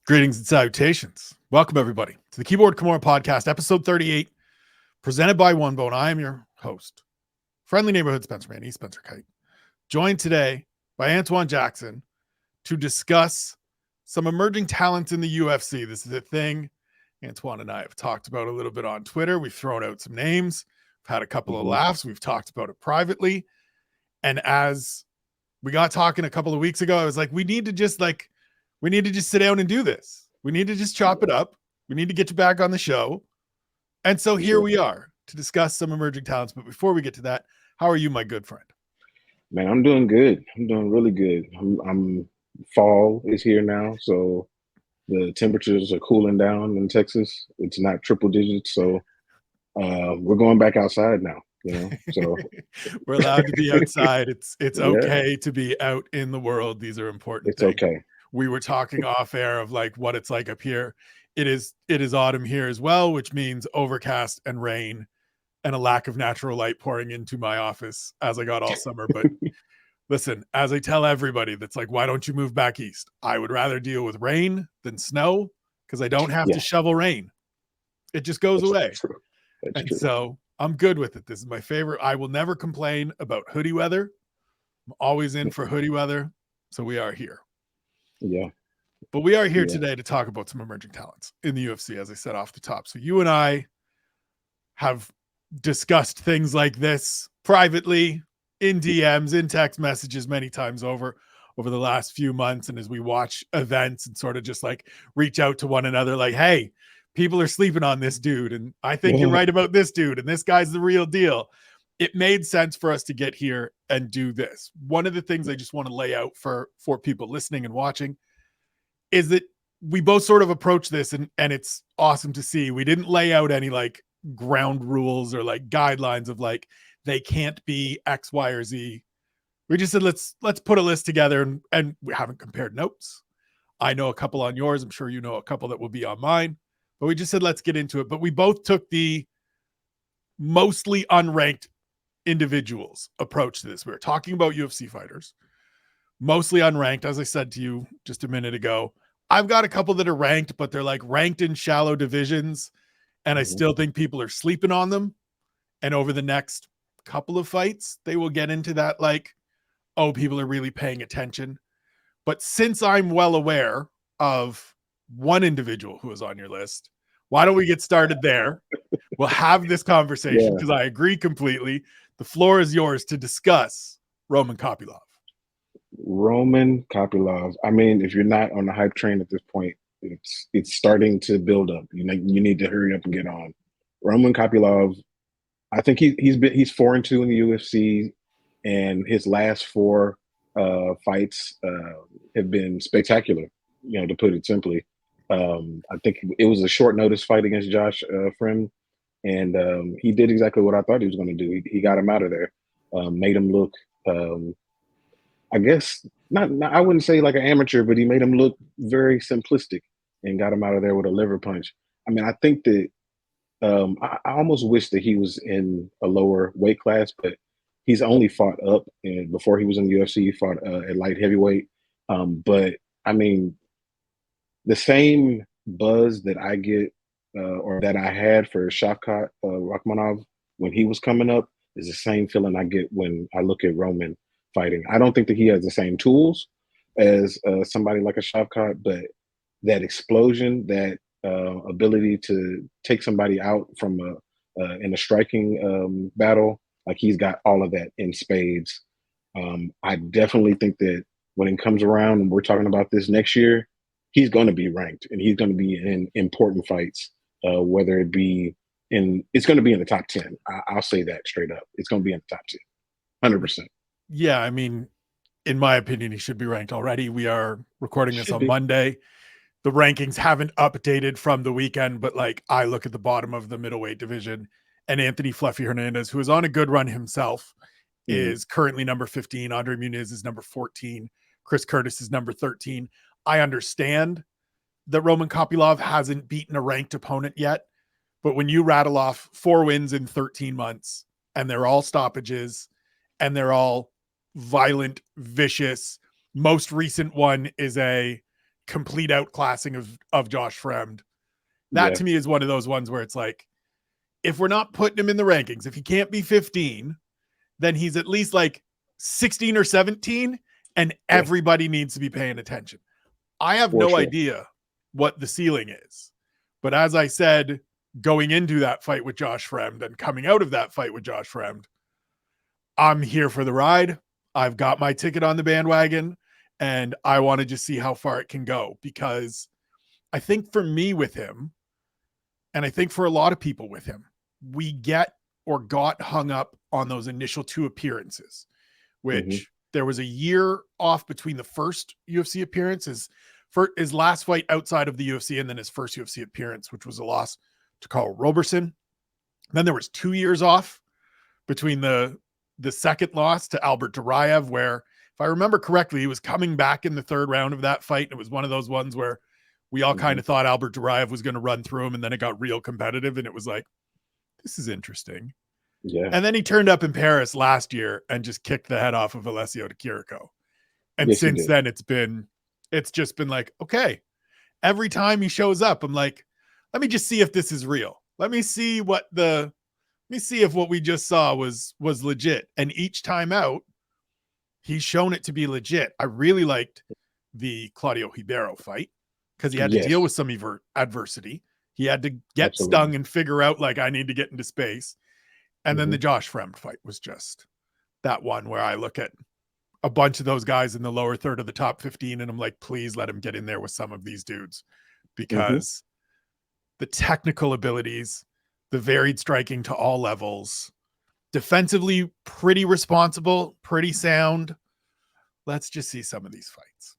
Greetings and salutations. Welcome, everybody, to the Keyboard Kimura podcast, episode 38, presented by One Bone. I am your host, friendly neighborhood Spencer Man, Spencer Kyte, joined today by Antwyn Jackson to discuss some emerging talents in the UFC. This is a thing Antwyn and I have talked about a little bit on Twitter. We've thrown out some names. We've had a couple of laughs. We've talked about it privately. And as we got talking a couple of weeks ago, I was like, we need to just sit down and do this. We need to just chop it up. We need to get you back on the show. And so here we are to discuss some emerging talents. But before we get to that, how are you, my good friend? Man, I'm doing good. I'm doing really good. I'm fall is here now, so the temperatures are cooling down in Texas. It's not triple digits, so we're going back outside now. So we're allowed to be outside. It's okay to be out in the world. These are important things. It's okay. We were talking off air of like what it's like up here. It is autumn here as well, which means overcast and rain and a lack of natural light pouring into my office as I got all summer. But listen, as I tell everybody that's like, why don't you move back east? I would rather deal with rain than snow because I don't have to shovel rain. It just goes away. That's true. So I'm good with it. This is my favorite. I will never complain about hoodie weather. I'm always in for hoodie weather. So we are here. Yeah. But we are here today to talk about some emerging talents in the UFC, as I said off the top. So you and I have discussed things like this privately, in DMs, in text messages many times over the last few months. And as we watch events and sort of just like reach out to one another, like, hey, people are sleeping on this dude. And I think you're right about this dude. And this guy's the real deal. It made sense for us to get here and do this. One of the things I just want to lay out for people listening and watching is that we both sort of approach this and it's awesome to see. We didn't lay out any like ground rules or like guidelines of like, they can't be X, Y, or Z. We just said, let's put a list together and we haven't compared notes. I know a couple on yours. I'm sure you know a couple that will be on mine, but we just said, let's get into it. But we both took the mostly unranked individuals approach to this. We were talking about UFC fighters, mostly unranked. As I said to you just a minute ago, I've got a couple that are ranked, but they're like ranked in shallow divisions. And I still think people are sleeping on them. And over the next couple of fights, they will get into that like, oh, people are really paying attention. But since I'm well aware of one individual who is on your list, why don't we get started there? We'll have this conversation because I agree completely. The floor is yours to discuss Roman Kopylov. Roman Kopylov. I mean, if you're not on the hype train at this point, it's starting to build up. You need to hurry up and get on. Roman Kopylov, I think he's 4-2 in the UFC, and his last 4 fights have been spectacular. To put it simply, I think it was a short notice fight against Josh Friend, and he did exactly what I thought he was going to do. He got him out of there, made him look. I guess not. I wouldn't say like an amateur, but he made him look very simplistic and got him out of there with a liver punch. I mean, I think that I almost wish that he was in a lower weight class, but he's only fought up. And before he was in the UFC, he fought at light heavyweight. But I mean, the same buzz that I get or that I had for Shavkat Rakhmonov when he was coming up is the same feeling I get when I look at Roman fighting. I don't think that he has the same tools as somebody like a Shavkat, but that explosion, that ability to take somebody out from in a striking battle, like he's got all of that in spades. I definitely think that when it comes around and we're talking about this next year, he's going to be ranked and he's going to be in important fights, whether it be it's going to be in the top 10. I'll say that straight up. It's going to be in the top 10, 100%. Yeah, I mean, in my opinion, he should be ranked already. We are recording this on Monday. The rankings haven't updated from the weekend, but like I look at the bottom of the middleweight division and Anthony Fluffy Hernandez, who is on a good run himself, is currently number 15. Andre Muniz is number 14. Chris Curtis is number 13. I understand that Roman Kopylov hasn't beaten a ranked opponent yet, but when you rattle off 4 wins in 13 months and they're all stoppages and they're all violent, vicious, most recent one is a complete outclassing of Josh Fremd. That to me is one of those ones where it's like, if we're not putting him in the rankings, if he can't be 15, then he's at least like 16 or 17, and everybody needs to be paying attention. I have no idea what the ceiling is. But as I said, going into that fight with Josh Fremd and coming out of that fight with Josh Fremd, I'm here for the ride. I've got my ticket on the bandwagon, and I want to just see how far it can go, because I think for me with him, and I think for a lot of people with him, we got hung up on those initial 2 appearances, which there was a year off between the first UFC appearances, for his last fight outside of the UFC, and then his first UFC appearance, which was a loss to Carl Roberson. Then there was 2 years off between the second loss to Albert Duraev, where, if I remember correctly, he was coming back in the 3rd round of that fight. And it was one of those ones where we all kind of thought Albert Duraev was going to run through him, and then it got real competitive, and it was like, this is interesting. Yeah. And then he turned up in Paris last year and just kicked the head off of Alessio Di Chirico. And since then it's just been like, okay, every time he shows up, I'm like, let me just see if this is real. Let me see if what we just saw was legit. And each time out, he's shown it to be legit. I really liked the Claudio Ribeiro fight, because he had to deal with some adversity. He had to get stung and figure out, like, I need to get into space. And then the Josh Fremd fight was just that one where I look at a bunch of those guys in the lower third of the top 15, and I'm like, please let him get in there with some of these dudes, because the technical abilities, the varied striking to all levels, defensively pretty responsible, pretty sound. Let's just see some of these fights.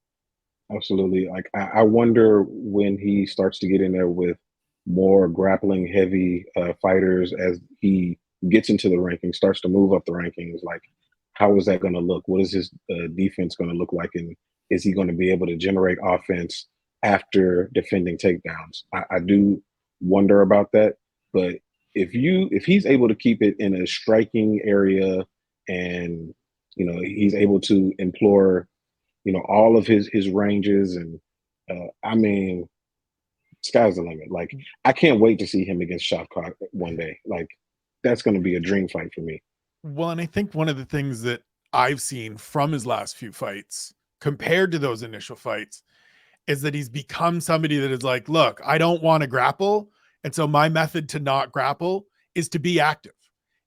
Absolutely. Like, I wonder when he starts to get in there with more grappling heavy fighters as he gets into the rankings, starts to move up the rankings. Like, how is that going to look? What is his defense going to look like? And is he going to be able to generate offense after defending takedowns? I do wonder about that. But if he's able to keep it in a striking area, and, you know, he's able to implore, you know, all of his ranges, and I mean, sky's the limit. Like, I can't wait to see him against Shavkat one day. Like, that's going to be a dream fight for me. Well, and I think one of the things that I've seen from his last few fights compared to those initial fights is that he's become somebody that is like, look, I don't want to grapple. And so my method to not grapple is to be active,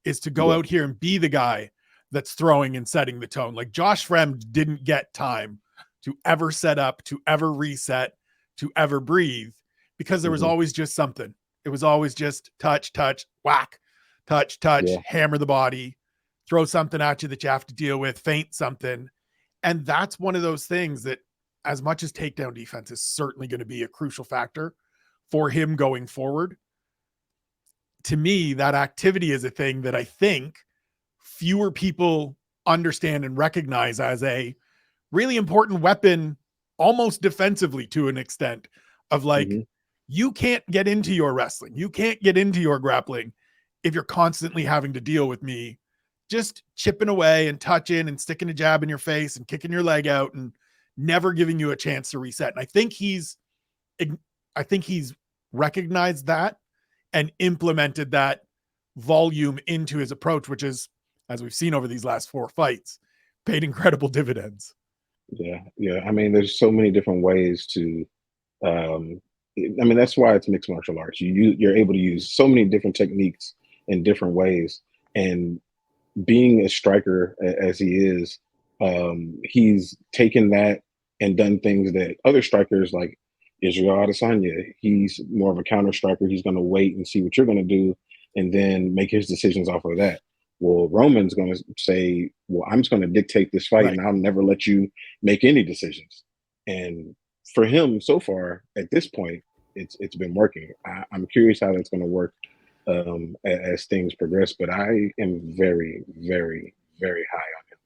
is to go out here and be the guy that's throwing and setting the tone. Like, Josh Fremd didn't get time to ever set up, to ever reset, to ever breathe, because there was always just something. It was always just touch, whack, touch, hammer the body, throw something at you that you have to deal with, feint something. And that's one of those things that, as much as takedown defense is certainly going to be a crucial factor for him going forward, to me, that activity is a thing that I think fewer people understand and recognize as a really important weapon, almost defensively to an extent, of like, you can't get into your wrestling, you can't get into your grappling if you're constantly having to deal with me just chipping away and touching and sticking a jab in your face and kicking your leg out and never giving you a chance to reset. And I think he's recognized that and implemented that volume into his approach, which is, as we've seen over these last 4 fights, paid incredible dividends. Yeah. I mean, there's so many different ways to, I mean, that's why it's mixed martial arts. You're able to use so many different techniques in different ways. And being a striker as he is, he's taken that and done things that other strikers, like Israel Adesanya, he's more of a counter striker. He's going to wait and see what you're going to do and then make his decisions off of that. Well, Roman's going to say, well, I'm just going to dictate this fight, and I'll never let you make any decisions. And for him, so far at this point, it's been working. I'm curious how that's going to work as things progress, but I am very, very, very high on him.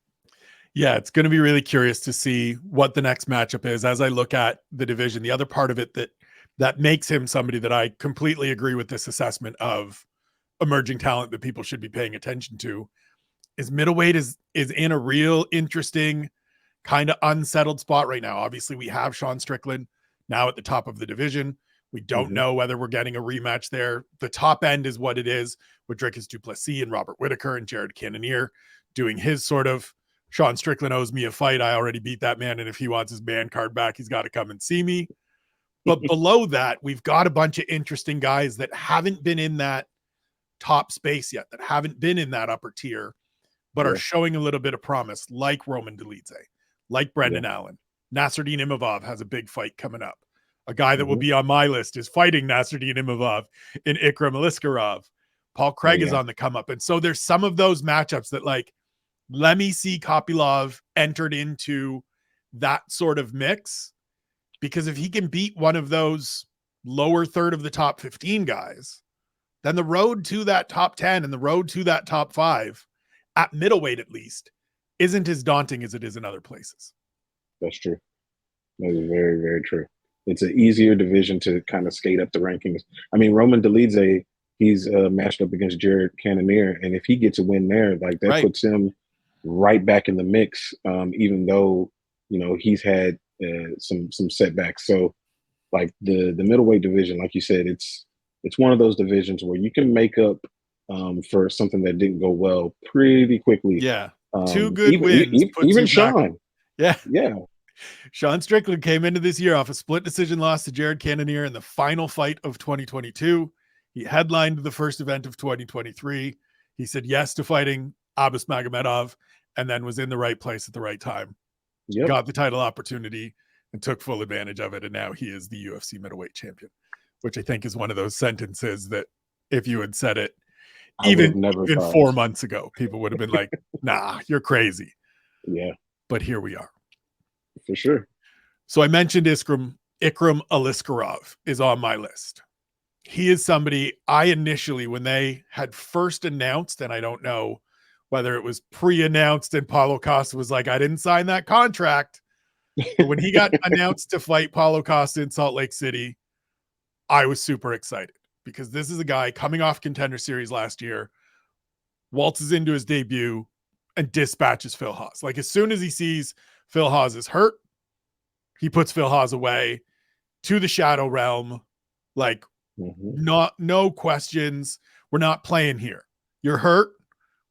Yeah, it's going to be really curious to see what the next matchup is. As I look at the division, the other part of it that makes him somebody that I completely agree with this assessment of emerging talent that people should be paying attention to is middleweight is in a real interesting kind of unsettled spot right now. Obviously, we have Sean Strickland now at the top of the division. We don't Mhm. know whether we're getting a rematch there. The top end is what it is, with Dricus du Plessis and Robert Whittaker and Jared Cannonier doing his sort of Sean Strickland owes me a fight. I already beat that man, and if he wants his man card back, he's got to come and see me. But below that, we've got a bunch of interesting guys that haven't been in that top space yet, that haven't been in that upper tier, but are showing a little bit of promise, like Roman Dolidze, like Brendan Allen. Nasruddin Imavov has a big fight coming up. A guy that will be on my list is fighting Nasruddin Imavov in Ikram Aliskerov. Paul Craig is on the come up. And so there's some of those matchups that, like, let me see Kopylov entered into that sort of mix, because if he can beat one of those lower third of the top 15 guys, then the road to that top 10 and the road to that top 5 at middleweight, at least, isn't as daunting as it is in other places. That's true. That is very, very true. It's an easier division to kind of skate up the rankings. I mean, Roman Dolidze, he's matched up against Jared Cannonier, and if he gets a win there, like that puts him right back in the mix, even though, you know, he's had some setbacks. So, like the middleweight division, like you said, it's one of those divisions where you can make up for something that didn't go well pretty quickly. Yeah, 2 good wins. Even Sean. Yeah. Sean Strickland came into this year off a split decision loss to Jared Cannonier in the final fight of 2022. He headlined the first event of 2023. He said yes to fighting Abbas Magomedov, and then was in the right place at the right time. Got the title opportunity and took full advantage of it. And now he is the UFC middleweight champion, which I think is one of those sentences that if you had said it even 4 months ago, people would have been like, nah, you're crazy. Yeah. But here we are. For sure. So I mentioned Ikram Aliskerov is on my list. He is somebody I initially, when they had first announced, and I don't know whether it was pre-announced and Paulo Costa was like, I didn't sign that contract. But when he got announced to fight Paulo Costa in Salt Lake City, I was super excited, because this is a guy coming off Contender Series last year, waltzes into his debut and dispatches Phil Haas. Like, as soon as he sees Phil Haas is hurt, he puts Phil Haas away to the shadow realm. Like, no questions. We're not playing here. You're hurt.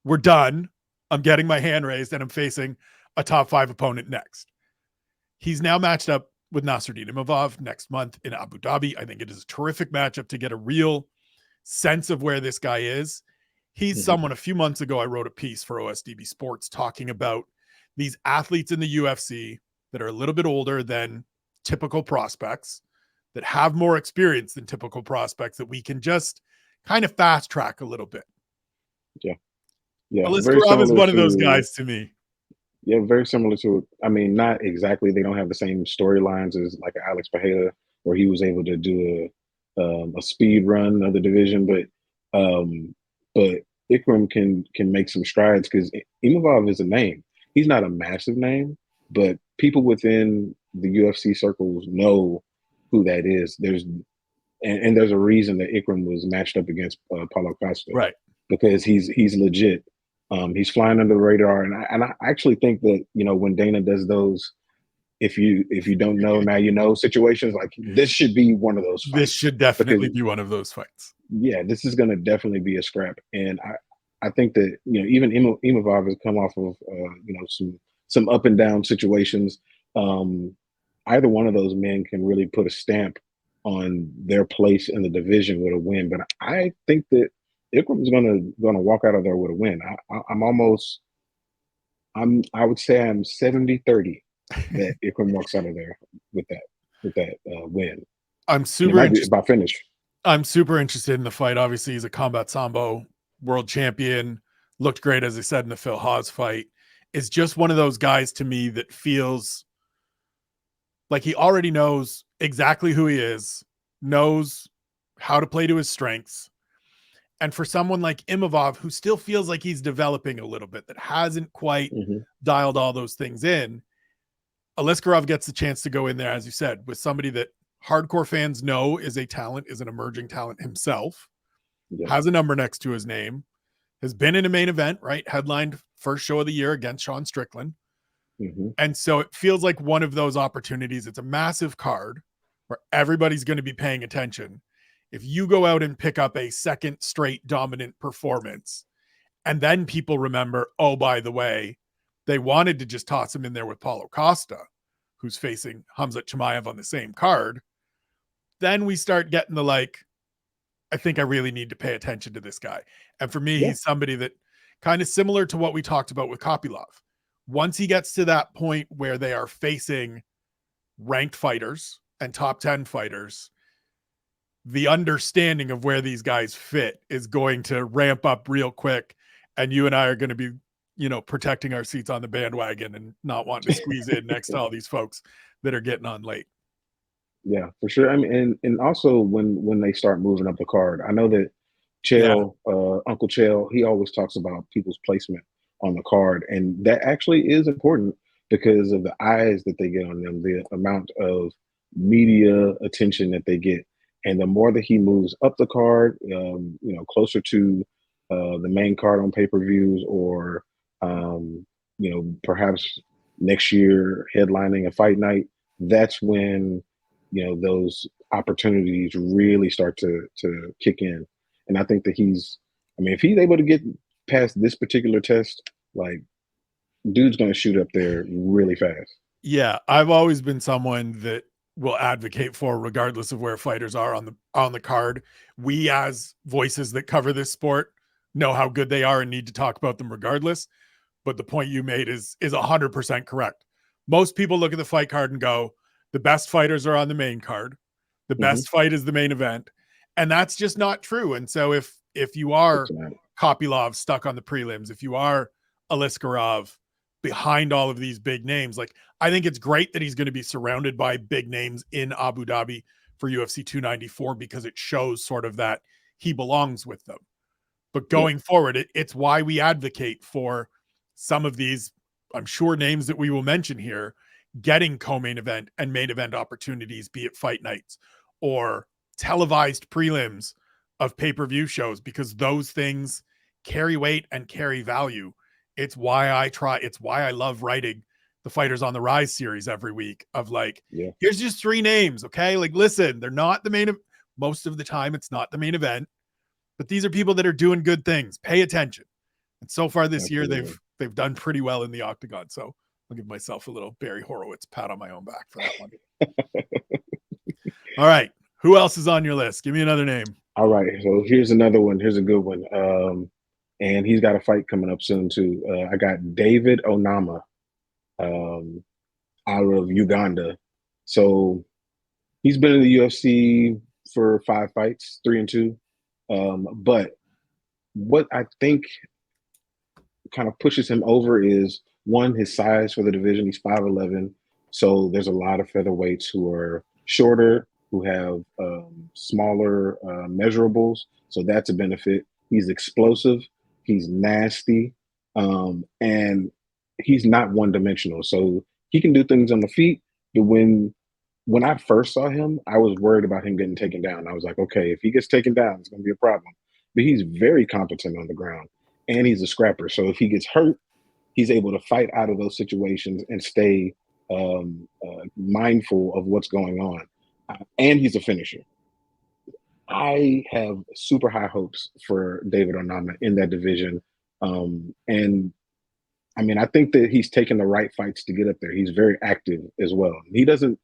We're done. I'm getting my hand raised, and I'm facing a top 5 opponent next. He's now matched up with Nasruddin Imavov next month in Abu Dhabi. I think it is a terrific matchup to get a real sense of where this guy is. He's someone, a few months ago, I wrote a piece for OSDB Sports talking about these athletes in the UFC that are a little bit older than typical prospects, that have more experience than typical prospects, that we can just kind of fast track a little bit. Yeah. Aliskerov is one of those guys to me. Yeah, very similar to, I mean, not exactly. They don't have the same storylines as like Alex Pereira, where he was able to do a speed run of the division, but Ikram can make some strides, because Imavov is a name. He's not a massive name, but people within the UFC circles know who that is. There's a reason that Ikram was matched up against Paulo Costa, right? Because he's legit. He's flying under the radar, and I actually think that, you know, when Dana does those, if you don't know, now you know situations, like this should be one of those fights. This should definitely be one of those fights. Yeah, this is going to definitely be a scrap, and I think that, you know, even Imavov has come off of you know, some up and down situations. Either one of those men can really put a stamp on their place in the division with a win, but I think that Ikram is gonna walk out of there with a win. I would say I'm 70-30 that Ikram walks out of there with that win. I'm super interested by finish. I'm super interested in the fight. Obviously, he's a combat sambo world champion. Looked great, as I said, in the Phil Haas fight. Is just one of those guys to me that feels like he already knows exactly who he is, knows how to play to his strengths. And for someone like Imavov, who still feels like he's developing a little bit, that hasn't quite dialed all those things in, Aliskerov gets the chance to go in there, as you said, with somebody that hardcore fans know is a talent, is an emerging talent himself, has a number next to his name, has been in a main event, right? Headlined first show of the year against Sean Strickland. And so it feels like one of those opportunities. It's a massive card. where everybody's going to be paying attention. If you go out and pick up a second straight dominant performance, and then people remember, oh, by the way, they wanted to just toss him in there with Paulo Costa, who's facing Khamzat Chimaev on the same card, then we start getting the like, I think I really need to pay attention to this guy. And for me, he's somebody that kind of similar to what we talked about with Kopylov. Once he gets to that point where they are facing ranked fighters and top 10 fighters, the understanding of where these guys fit is going to ramp up real quick. And you and I are going to be, protecting our seats on the bandwagon and not wanting to squeeze in next to all these folks that are getting on late. Yeah, for sure. I mean, and also when they start moving up the card, I know that Chael, Uncle Chael, he always talks about people's placement on the card, and that actually is important because of the eyes that they get on them, the amount of media attention that they get, and the more that he moves up the card, closer to the main card on pay-per-views, or perhaps next year headlining a fight night, that's when those opportunities really start to kick in. And I think that if he's able to get past this particular test, like, dude's going to shoot up there really fast. Yeah, I've always been someone that will advocate for, regardless of where fighters are on the card. We, as voices that cover this sport, know how good they are and need to talk about them regardless. But the point you made is 100% correct. Most people look at the fight card and go, the best fighters are on the main card. The best fight is the main event. And that's just not true. And so if you are Kopylov stuck on the prelims, if you are Aliskerov behind all of these big names, like, I think it's great that he's going to be surrounded by big names in Abu Dhabi for UFC 294, because it shows sort of that he belongs with them. But going forward, it's why we advocate for some of these, I'm sure, names that we will mention here, getting co-main event and main event opportunities, be it fight nights or televised prelims of pay-per-view shows, because those things carry weight and carry value. It's why I love writing the Fighters on the Rise series every week of like, here's just 3 names. Okay. Like, listen, they're not the main, most of the time it's not the main event, but these are people that are doing good things. Pay attention. And so far this year, they've done pretty well in the Octagon. So I'll give myself a little Barry Horowitz pat on my own back for that one. All right. Who else is on your list? Give me another name. All right. So here's another one. Here's a good one. And he's got a fight coming up soon too. I got David Onama out of Uganda. So he's been in the UFC for 5 fights, 3-2. But what I think kind of pushes him over is, one, his size for the division. He's 5'11". So there's a lot of featherweights who are shorter, who have smaller measurables. So that's a benefit. He's explosive. He's nasty. And he's not one-dimensional. So he can do things on the feet. But when I first saw him, I was worried about him getting taken down. I was like, okay, if he gets taken down, it's going to be a problem. But he's very competent on the ground, and he's a scrapper. So if he gets hurt, he's able to fight out of those situations and stay mindful of what's going on. And he's a finisher. I have super high hopes for David Onama in that division. And I mean, I think that he's taken the right fights to get up there. He's very active as well. He doesn't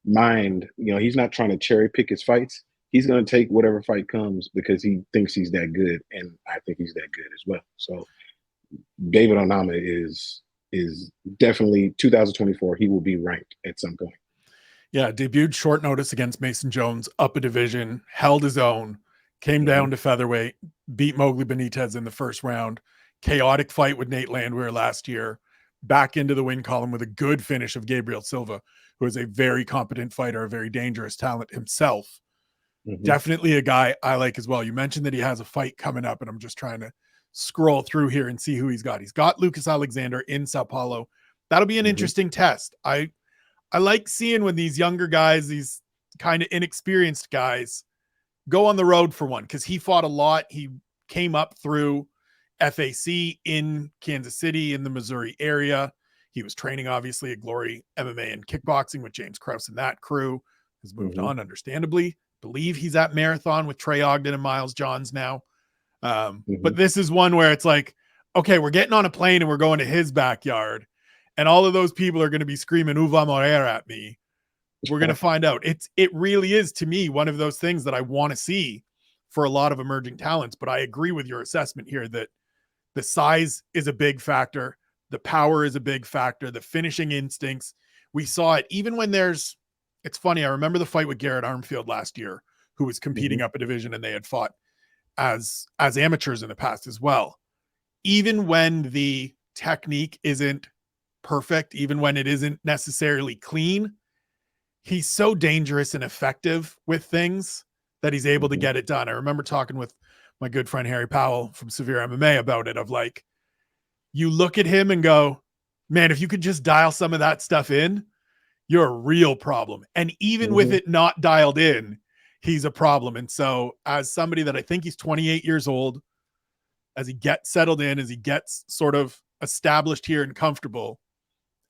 mind, he's not trying to cherry pick his fights. He's going to take whatever fight comes because he thinks he's that good. And I think he's that good as well. So David Onama is definitely 2024. He will be ranked at some point. Yeah, debuted short notice against Mason Jones, up a division, held his own, came down to featherweight, beat Mowgli Benitez in the first round. Chaotic fight with Nate Landwehr last year. Back into the win column with a good finish of Gabriel Silva, who is a very competent fighter, a very dangerous talent himself. Definitely a guy I like as well. You mentioned that he has a fight coming up, and I'm just trying to scroll through here and see who he's got. He's got Lucas Alexander in Sao Paulo. That'll be an interesting test. I like seeing when these younger guys, these kind of inexperienced guys, go on the road for one, because he fought a lot. He came up through FAC in Kansas City, in the Missouri area. He was training, obviously, at Glory MMA and kickboxing with James Krause and that crew. has moved on, understandably. Believe he's at Marathon with Trey Ogden and Miles Johns now. But this is one where it's like, okay, we're getting on a plane and we're going to his backyard, and all of those people are going to be screaming "Uva Morer" at me. We're going to find out. It really is, to me, one of those things that I want to see for a lot of emerging talents. But I agree with your assessment here that the size is a big factor. The power is a big factor. The finishing instincts. We saw it even when it's funny. I remember the fight with Garrett Armfield last year, who was competing up a division, and they had fought as amateurs in the past as well. Even when the technique isn't perfect, even when it isn't necessarily clean, he's so dangerous and effective with things that he's able to get it done. I remember talking with my good friend Harry Powell from Severe MMA about it, of like, you look at him and go, man, if you could just dial some of that stuff in, you're a real problem. And even with it not dialed in, he's a problem. And so as somebody that I think he's 28 years old, as he gets settled in, as he gets sort of established here and comfortable,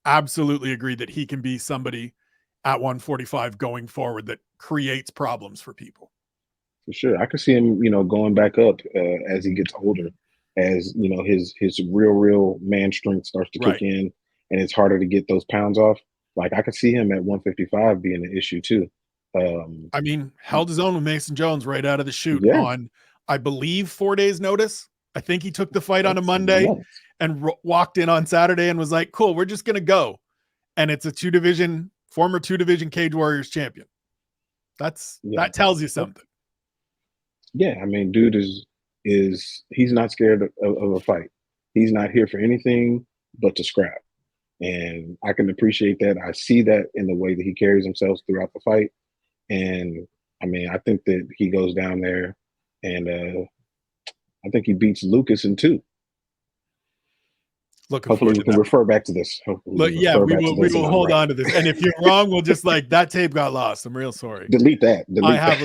absolutely agree that he can be somebody at 145 going forward that creates problems for people. For sure. I could see him, going back up as he gets older, as, his real man strength starts to kick in and it's harder to get those pounds off. Like, I could see him at 155 being an issue too. I mean, held his own with Mason Jones right out of the chute on, I believe, 4 days notice. I think he took the fight on a Monday and walked in on Saturday and was like, cool, we're just going to go. And it's a former two division Cage Warriors champion. That tells you something. Yeah. I mean, dude he's not scared of a fight. He's not here for anything but to scrap. And I can appreciate that. I see that in the way that he carries himself throughout the fight. And I mean, I think that he goes down there and I think he beats Lucas in 2. Hopefully we can refer back to this. We will hold on to this. And if you're wrong, we'll just that tape got lost. I'm real sorry. Delete that. I have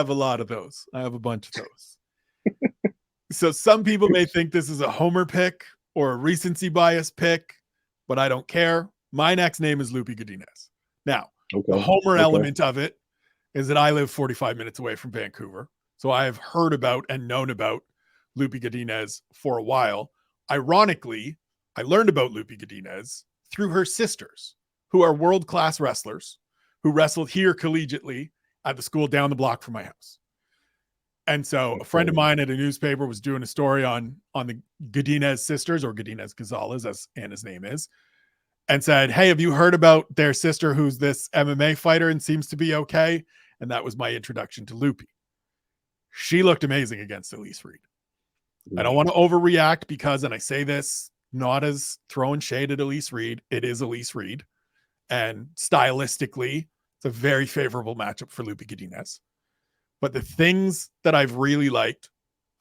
a lot of those. I have a bunch of those. So some people may think this is a homer pick or a recency bias pick, but I don't care. My next name is Loopy Godinez. Now, the homer element of it is that I live 45 minutes away from Vancouver. So I have heard about and known about Loopy Godinez for a while. Ironically, I learned about Loopy Godinez through her sisters, who are world-class wrestlers, who wrestled here collegiately at the school down the block from my house. And so a friend of mine at a newspaper was doing a story on the Godinez sisters, or Godinez Gonzalez, as Anna's name is, and said, hey, have you heard about their sister who's this MMA fighter and seems to be okay? And that was my introduction to Loopy. She looked amazing against Elise Reed. I don't want to overreact because, and I say this not as throwing shade at Elise Reed, it is Elise Reed. And stylistically, it's a very favorable matchup for Loopy Godinez. But the things that I've really liked,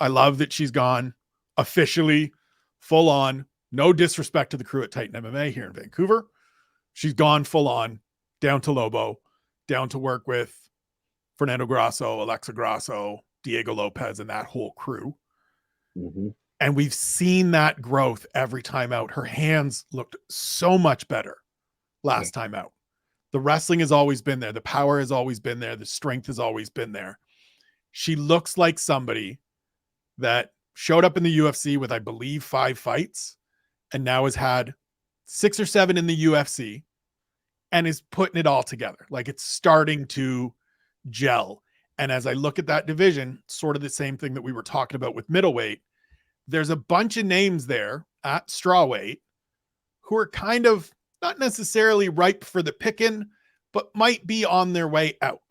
I love that she's gone officially full on, no disrespect to the crew at Titan MMA here in Vancouver. She's gone full on, down to Lobo, down to work with Fernando Grasso, Alexa Grasso, Diego Lopez, and that whole crew. And we've seen that growth every time out. Her hands looked so much better last time out. The wrestling has always been there. The power has always been there. The strength has always been there. She looks like somebody that showed up in the UFC with, I believe, 5 fights and now has had 6 or 7 in the UFC and is putting it all together. Like, it's starting to gel. And as I look at that division, sort of the same thing that we were talking about with middleweight, there's a bunch of names there at strawweight who are kind of not necessarily ripe for the picking, but might be on their way out.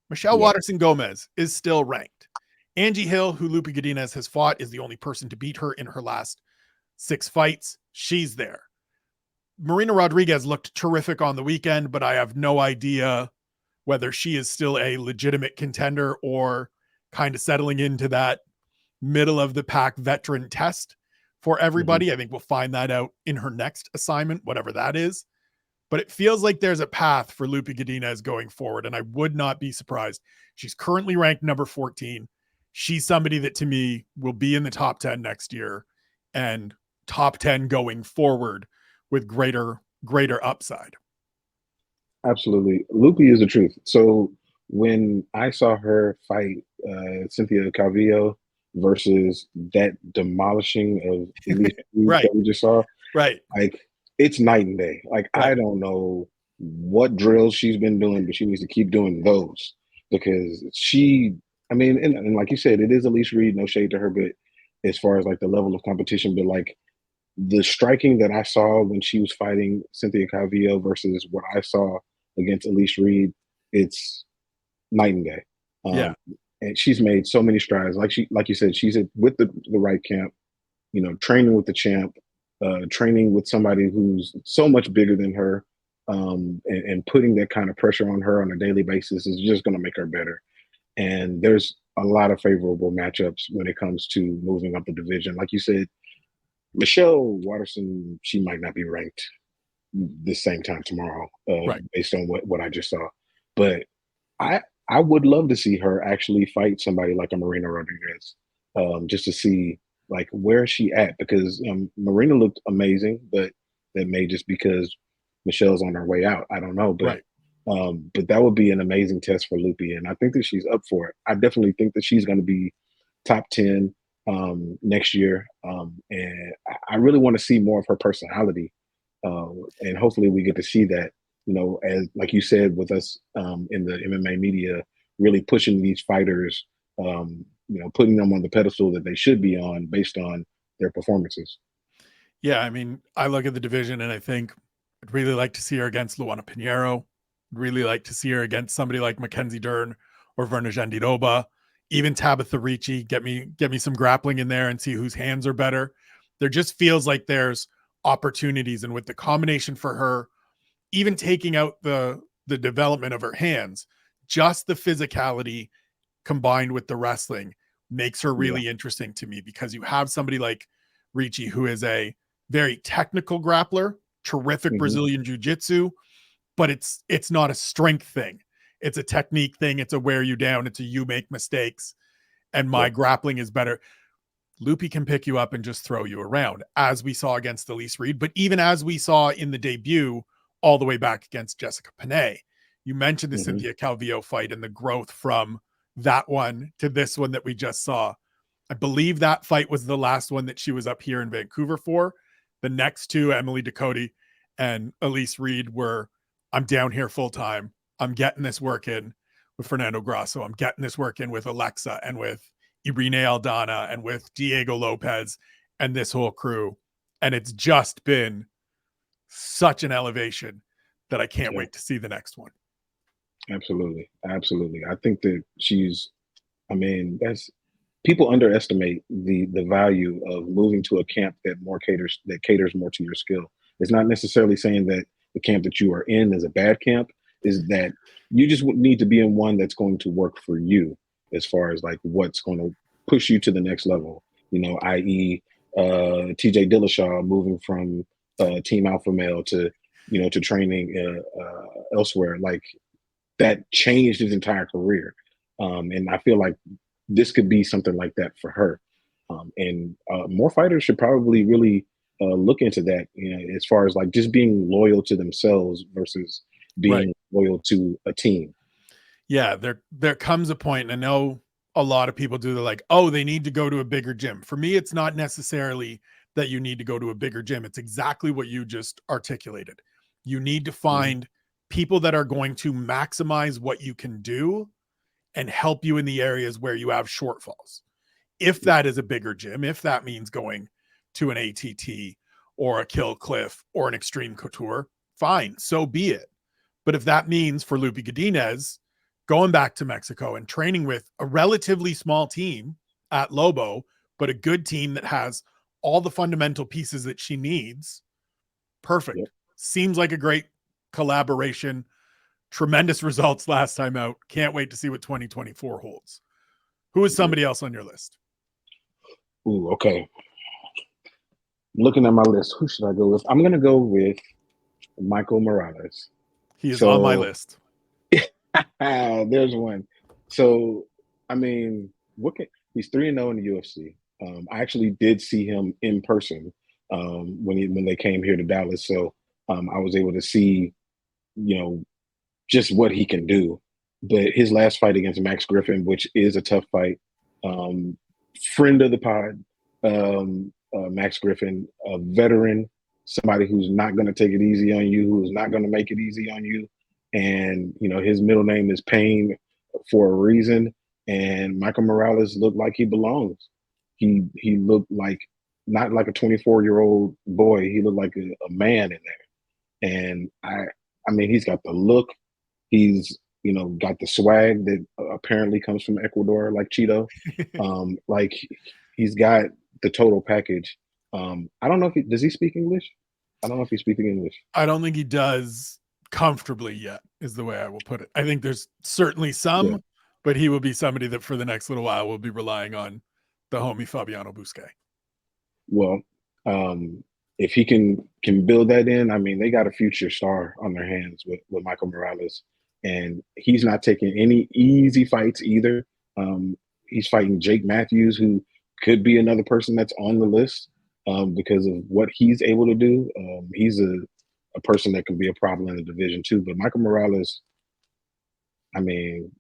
Michelle Watterson Gomez is still ranked. Angie Hill, who Loopy Godinez has fought, is the only person to beat her in her last 6 fights. She's there. Marina Rodriguez looked terrific on the weekend, but I have no idea whether she is still a legitimate contender or kind of settling into that middle of the pack veteran test for everybody. I think we'll find that out in her next assignment, whatever that is. But it feels like there's a path for Loopy Godinez going forward, and I would not be surprised. She's currently ranked number 14. She's somebody that, to me, will be in the top 10 next year and top 10 going forward with greater upside. Absolutely. Loopy is the truth. So when I saw her fight Cynthia Calvillo versus that demolishing of Elise Reed Right, that we just saw, right, like it's night and day. Like I right. don't know what drills she's been doing, but she needs to keep doing those because I mean, and like you said, it is Elise Reed, no shade to her, but as far as like the level of competition, but like the striking that I saw when she was fighting Cynthia Calvillo versus what I saw against Elise Reed, it's night and day. Yeah, Um, and she's made so many strides. Like you said, she's with the right camp. You know, training with the champ, training with somebody who's so much bigger than her, and putting that kind of pressure on her on a daily basis is just going to make her better. And there's a lot of favorable matchups when it comes to moving up the division. Like you said, Michelle Watterson, she might not be ranked this same time tomorrow, right. based on what I just saw. But I I would love to see her actually fight somebody like a Marina Rodriguez, just to see like where is she at because Marina looked amazing, but that may just because Michelle's on her way out. I don't know, Right. but that would be an amazing test for Loopy, and I think that she's up for it. I definitely think that she's going to be top 10 next year, and I really want to see more of her personality, and hopefully we get to see that. You know, as like you said, with us in the MMA media, really pushing these fighters, you know, putting them on the pedestal that they should be on based on their performances. Yeah, I mean, I look at the division and I think I'd really like to see her against Luana Pinheiro. I'd really like to see her against somebody like Mackenzie Dern or Verna Jandiroba, even Tabitha Ricci. Get me some grappling in there and see whose hands are better. There just feels like there's opportunities, and with the combination for her, even taking out the development of her hands, just the physicality combined with the wrestling makes her Yeah. really interesting to me because you have somebody like Ricci who is a very technical grappler, terrific Hmm. Brazilian jiu-jitsu, but it's not a strength thing. It's a technique thing. It's a wear you down. It's a you make mistakes. And my Yep. grappling is better. Loopy can pick you up and just throw you around, as we saw against Elise Reed, but even as we saw in the debut, all the way back against Jessica Panay. You mentioned the Hmm. Cynthia Calvillo fight and the growth from that one to this one that we just saw. I believe that fight was the last one that she was up here in Vancouver for. The next two, Emily Ducote and Elise Reed, were I'm down here full time. I'm getting this work in with Fernando Grasso. I'm getting this work in with Alexa and with Irene Aldana and with Diego Lopez and this whole crew. And it's just been such an elevation that I can't Yeah. wait to see the next one. Absolutely. Absolutely. I think that I mean, that's people underestimate the value of moving to a camp that caters more to your skill. It's not necessarily saying that the camp that you are in is a bad camp. Is that you just need to be in one that's going to work for you as far as like what's going to push you to the next level. You know, i.e., T.J. Dillashaw moving from Team Alpha Male to to training elsewhere. Like that changed his entire career, and I feel like this could be something like that for her. And more fighters should probably really look into that, as far as like just being loyal to themselves versus Right. being loyal to a team. Yeah, there comes a point, and I know a lot of people do. They're like, oh, they need to go to a bigger gym. For me, it's not necessarily that you need to go to a bigger gym. It's exactly what you just articulated. You need to Mhm. find people that are going to maximize what you can do and help you in the areas where you have shortfalls. If that is a bigger gym, if that means going to an ATT or a Kill Cliff or an Extreme Couture, fine, so be it. But if that means for Loopy Godinez going back to Mexico and training with a relatively small team at Lobo, but a good team that has all the fundamental pieces that she needs, Yep. perfect. Seems like a great collaboration. Tremendous results last time out. Can't wait to see what 2024 holds. Who is Yep. somebody else on your list? Ooh, okay. Looking at my list, who should I go with? I'm gonna go with Michael Morales. He is on my So list. there's one. So I mean, he's 3-0 in the UFC. I actually did see him in person when they came here to Dallas. So I was able to see, you know, just what he can do. But his last fight against Max Griffin, which is a tough fight, friend of the pod, Max Griffin, a veteran, somebody who's not going to take it easy on you, who's not going to make it easy on you. And, his middle name is Pain for a reason. And Michael Morales looked like he belongs. He looked like not like a 24-year-old boy. He looked like a man in there. And I mean, he's got the look. He's, got the swag that apparently comes from Ecuador, like Cheeto. Like he's got the total package. I don't know if does he speak English? I don't know if he's speaking English. I don't think he does comfortably yet, is the way I will put it. I think there's certainly some, but he will be somebody that for the next little while will be relying on the homie Fabiano Busquet. Well, if he can build that in, I mean, they got a future star on their hands with Michael Morales, and he's not taking any easy fights either. He's fighting Jake Matthews, who could be another person that's on the list because of what he's able to do. He's a person that can be a problem in the division too. But Michael Morales, I mean,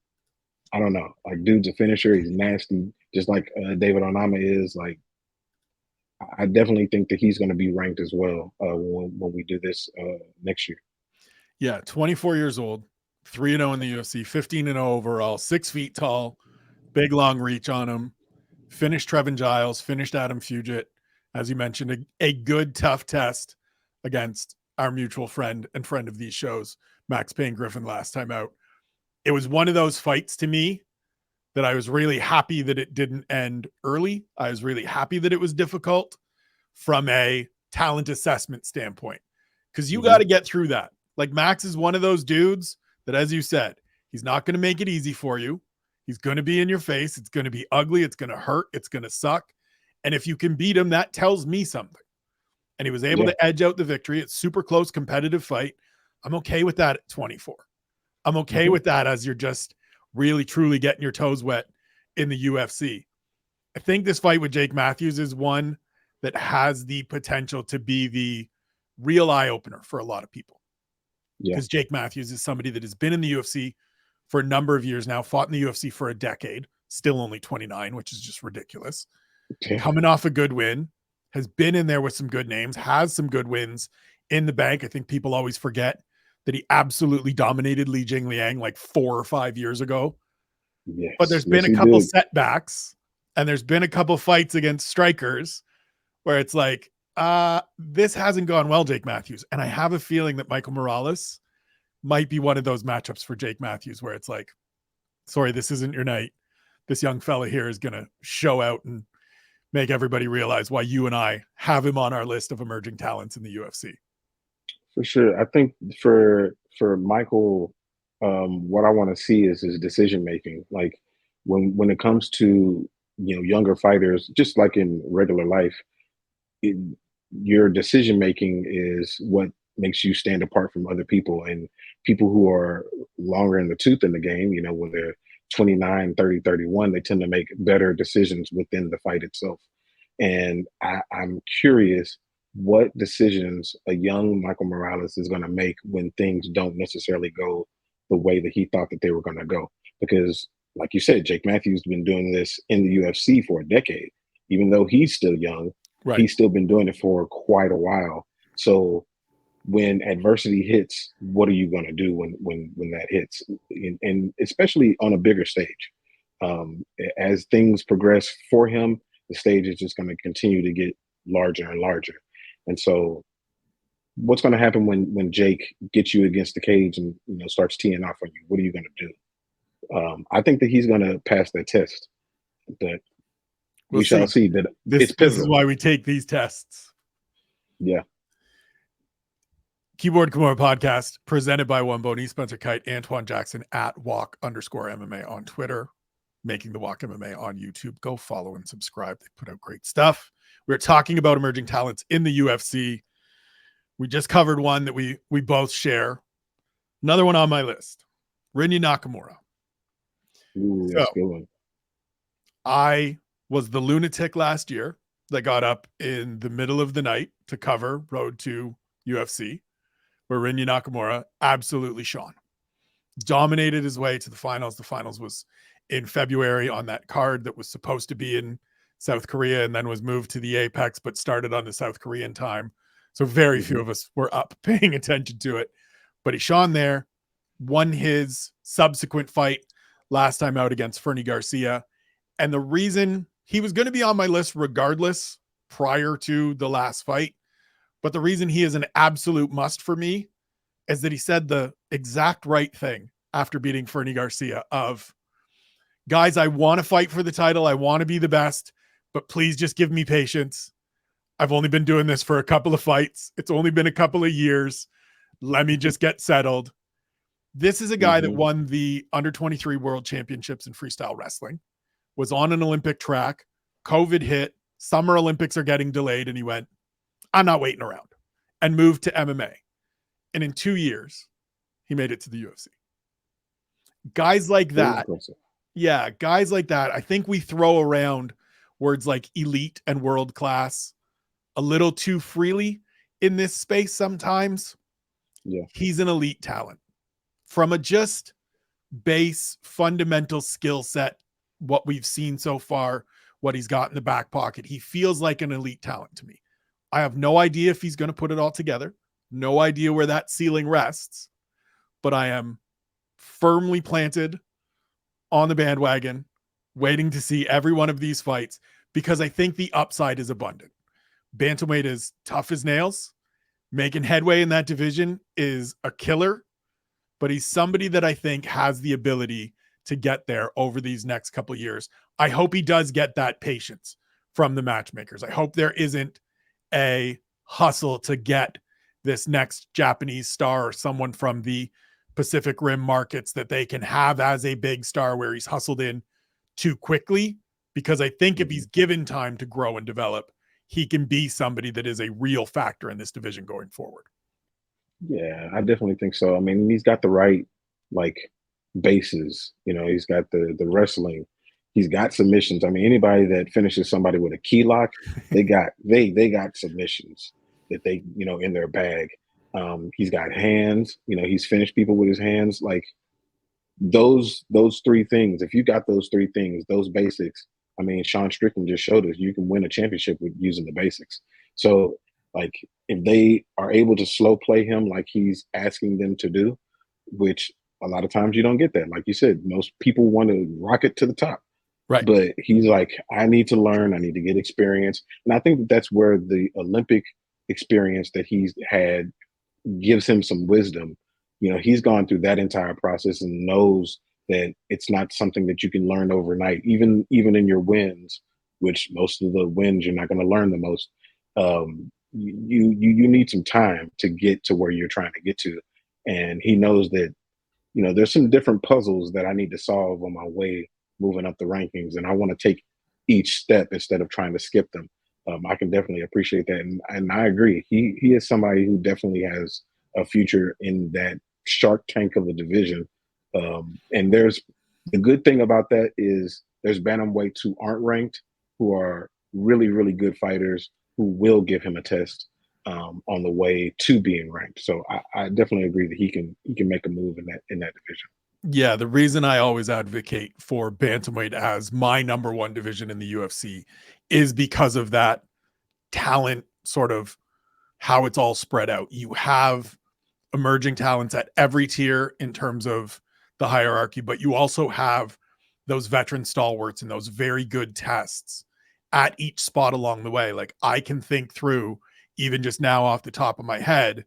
I don't know. Like, dude's a finisher. He's nasty, just like David Onama is. Like, I definitely think that he's going to be ranked as well when we do this next year. Yeah, 24 years old, 3-0 in the UFC, 15-0 overall, 6 feet tall, big long reach on him. Finished Trevin Giles, finished Adam Fugit. As you mentioned, a good tough test against our mutual friend and friend of these shows, Max Payne Griffin, last time out. It was one of those fights to me that I was really happy that it didn't end early. I was really happy that it was difficult from a talent assessment standpoint, because you got to get through that. Like, Max is one of those dudes that, as you said, he's not going to make it easy for you. He's going to be in your face. It's going to be ugly. It's going to hurt. It's going to suck. And if you can beat him, that tells me something. And he was able to edge out the victory. It's super close, competitive fight. I'm okay with that at 24. I'm okay with that as you're just really, truly getting your toes wet in the UFC. I think this fight with Jake Matthews is one that has the potential to be the real eye-opener for a lot of people. Because Jake Matthews is somebody that has been in the UFC for a number of years now, fought in the UFC for a decade, still only 29, which is just ridiculous. Coming off a good win, has been in there with some good names, has some good wins in the bank. I think people always forget that he absolutely dominated Li Jingliang like 4 or 5 years ago. But there's been a couple setbacks, and there's been a couple fights against strikers where it's like, this hasn't gone well, Jake Matthews. And I have a feeling that Michael Morales might be one of those matchups for Jake Matthews where it's like, sorry, this isn't your night. This young fella here is going to show out and make everybody realize why you and I have him on our list of emerging talents in the UFC. For sure. I think for Michael, what I want to see is his decision making. Like, when it comes to younger fighters, just like in regular life, your decision making is what makes you stand apart from other people. And people who are longer in the tooth in the game, when they're 29, 30, 31, they tend to make better decisions within the fight itself. And I'm curious what decisions a young Michael Morales is going to make when things don't necessarily go the way that he thought that they were going to go. Because, like you said, Jake Matthews has been doing this in the UFC for a decade. Even though he's still young, he's still been doing it for quite a while. So when adversity hits, what are you going to do when that hits? And especially on a bigger stage. As things progress for him, the stage is just going to continue to get larger and larger. And so what's going to happen when Jake gets you against the cage and starts teeing off on you? What are you going to do? I think that he's going to pass that test. But we shall see. That this is why we take these tests. Yeah. Keyboard Kimura podcast presented by One Bony, Spencer Kyte, Antwyn Jackson at walk_MMA on Twitter, Making the Walk MMA on YouTube. Go follow and subscribe. They put out great stuff. We're talking about emerging talents in the UFC. We just covered one that we both share. Another one on my list, Rinya Nakamura. Ooh, that's a good one. I was the lunatic last year that got up in the middle of the night to cover Road to UFC, where Rinya Nakamura absolutely shone. dominated his way to the finals. The finals was in February on that card that was supposed to be in South Korea and then was moved to the Apex, but started on the South Korean time. So very few of us were up paying attention to it. But he shone there, won his subsequent fight last time out against Fernie Garcia. And the reason he was going to be on my list regardless prior to the last fight, but the reason he is an absolute must for me is that he said the exact right thing after beating Fernie Garcia of, guys, I want to fight for the title. I want to be the best, but please just give me patience. I've only been doing this for a couple of fights. It's only been a couple of years. Let me just get settled. This is a guy that won the under 23 world championships in freestyle wrestling, was on an Olympic track. COVID hit. Summer Olympics are getting delayed. And he went, I'm not waiting around, and moved to MMA. And in 2 years, he made it to the UFC. Guys like that. Yeah, guys like that. I think we throw around words like elite and world class a little too freely in this space sometimes. Yeah. He's an elite talent from a just base fundamental skill set. What we've seen so far, what he's got in the back pocket, he feels like an elite talent to me. I have no idea if he's going to put it all together. No idea where that ceiling rests, but I am firmly planted on the bandwagon, waiting to see every one of these fights because I think the upside is abundant. Bantamweight is tough as nails. Making headway in that division is a killer, but he's somebody that I think has the ability to get there over these next couple of years. I hope he does get that patience from the matchmakers. I hope there isn't a hustle to get this next Japanese star or someone from the Pacific Rim markets that they can have as a big star where he's hustled in too quickly. Because I think if he's given time to grow and develop, he can be somebody that is a real factor in this division going forward. Yeah, I definitely think so. I mean, he's got the right like bases. You know, he's got the wrestling. He's got submissions. I mean, anybody that finishes somebody with a key lock, they got submissions that they, you know, in their bag. He's got hands. You know, he's finished people with his hands. Like those three things. If you got those three things, those basics. I mean, Sean Strickland just showed us you can win a championship with using the basics. So, like, if they are able to slow play him like he's asking them to do, which a lot of times you don't get that. Like you said, most people want to rocket to the top. Right. But he's like, I need to learn. I need to get experience. And I think that's where the Olympic experience that he's had gives him some wisdom. You know, he's gone through that entire process and knows that it's not something that you can learn overnight. Even in your wins, which most of the wins you're not going to learn the most. You need some time to get to where you're trying to get to, and he knows that. You know, there's some different puzzles that I need to solve on my way moving up the rankings, and I want to take each step instead of trying to skip them. I can definitely appreciate that, and I agree. He is somebody who definitely has a future in that Shark Tank of the division. And there's the good thing about that is there's bantamweights who aren't ranked, who are really, really good fighters who will give him a test on the way to being ranked. So I definitely agree that he can make a move in that division. Yeah, the reason I always advocate for bantamweight as my number one division in the UFC is because of that talent, sort of how it's all spread out. You have emerging talents at every tier in terms of the hierarchy, but you also have those veteran stalwarts and those very good tests at each spot along the way. Like I can think through, even just now off the top of my head,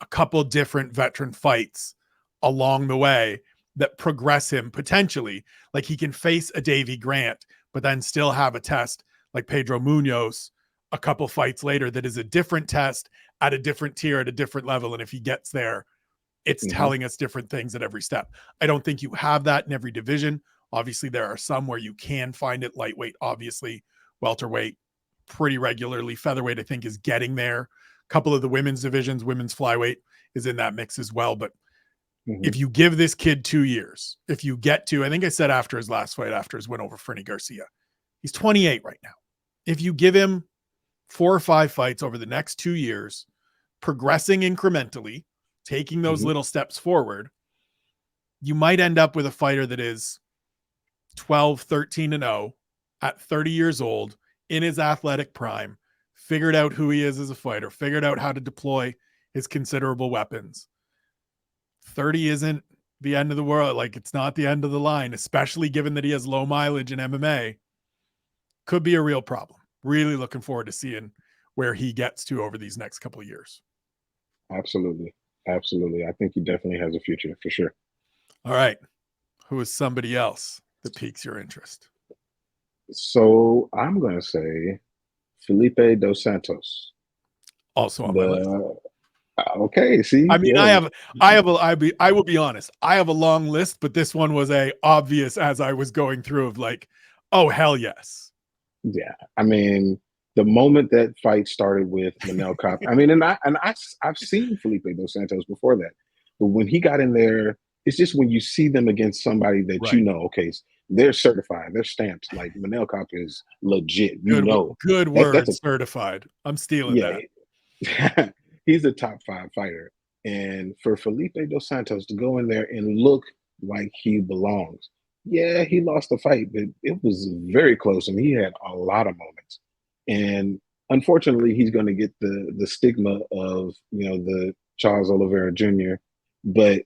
a couple different veteran fights along the way that progress him potentially. Like he can face a Davy Grant, but then still have a test like Pedro Munoz a couple fights later that is a different test at a different tier, at a different level. And if he gets there, it's telling us different things at every step. I don't think you have that in every division. Obviously, there are some where you can find it. Lightweight, obviously, welterweight, pretty regularly. Featherweight, I think, is getting there. A couple of the women's divisions, women's flyweight is in that mix as well. But if you give this kid 2 years, if you get to, I think I said after his last fight, after his win over Fernie Garcia, he's 28 right now. If you give him 4 or 5 fights over the next 2 years, progressing incrementally, taking those little steps forward, you might end up with a fighter that is 12, 13-0 at 30 years old in his athletic prime, figured out who he is as a fighter, figured out how to deploy his considerable weapons. 30 isn't the end of the world. Like, it's not the end of the line, especially given that he has low mileage in MMA. Could be a real problem. Really looking forward to seeing where he gets to over these next couple of years. Absolutely. Absolutely. I think he definitely has a future for sure. All right. Who is somebody else that piques your interest? So I'm going to say Felipe dos Santos. Also on my list. Okay, see, I mean, I will be honest. I have a long list, but this one was a obvious as I was going through of like, oh, hell yes. Yeah. I mean, the moment that fight started with Manel Cop, I mean, I've seen Felipe dos Santos before that, but when he got in there, it's just when you see them against somebody that Right. you know, okay, they're certified, they're stamped. Like Manel Cop is legit. You know, good word, certified. I'm stealing that. He's a top 5 fighter, and for Felipe dos Santos to go in there and look like he belongs. Yeah, he lost the fight, but it was very close, and he had a lot of moments. And unfortunately, he's going to get the stigma of the Charles Oliveira Jr. But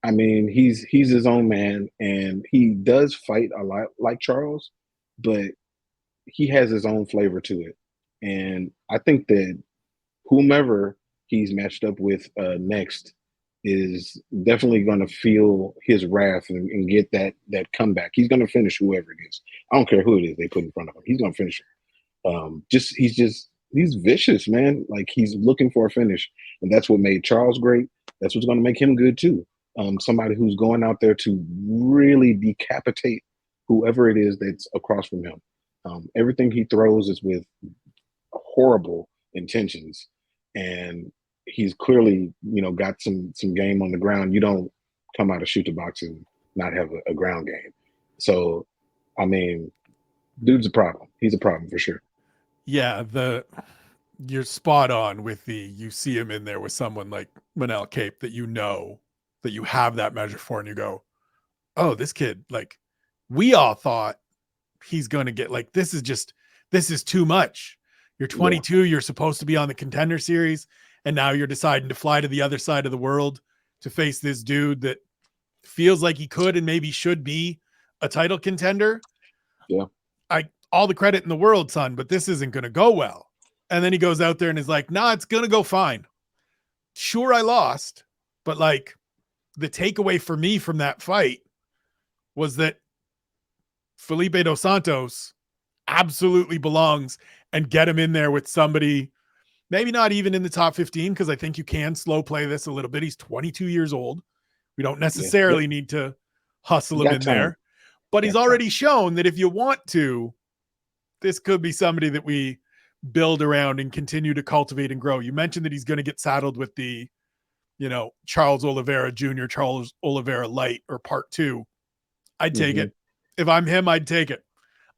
I mean, he's his own man, and he does fight a lot like Charles, but he has his own flavor to it. And I think that whomever he's matched up with next is definitely going to feel his wrath and get that comeback. He's going to finish whoever it is. I don't care who it is they put in front of him. He's going to finish him. He's vicious, man. Like, he's looking for a finish, and that's what made Charles great. That's what's going to make him good too. Somebody who's going out there to really decapitate whoever it is that's across from him. Everything he throws is with horrible intentions, and he's clearly got some game on the ground. You don't come out of shooter box and not have a ground game. So I mean, dude's a problem. He's a problem for sure. Yeah, you're spot on with you see him in there with someone like Manel Cape that that you have that measure for, and you go, oh, this kid, like, we all thought he's going to get, like, this is too much. You're 22, You're supposed to be on the Contender Series, and now you're deciding to fly to the other side of the world to face this dude that feels like he could and maybe should be a title contender. Yeah. All the credit in the world, son, but this isn't going to go well. And then he goes out there and is like, nah, it's going to go fine. Sure, I lost, but like, the takeaway for me from that fight was that Felipe dos Santos absolutely belongs, and get him in there with somebody, maybe not even in the top 15, because I think you can slow play this a little bit. He's 22 years old. We don't necessarily need to hustle him in there, but he's already shown that if you want to, this could be somebody that we build around and continue to cultivate and grow. You mentioned that he's going to get saddled with the, Charles Oliveira Jr., Charles Oliveira Light, or Part 2. I'd take it. If I'm him, I'd take it.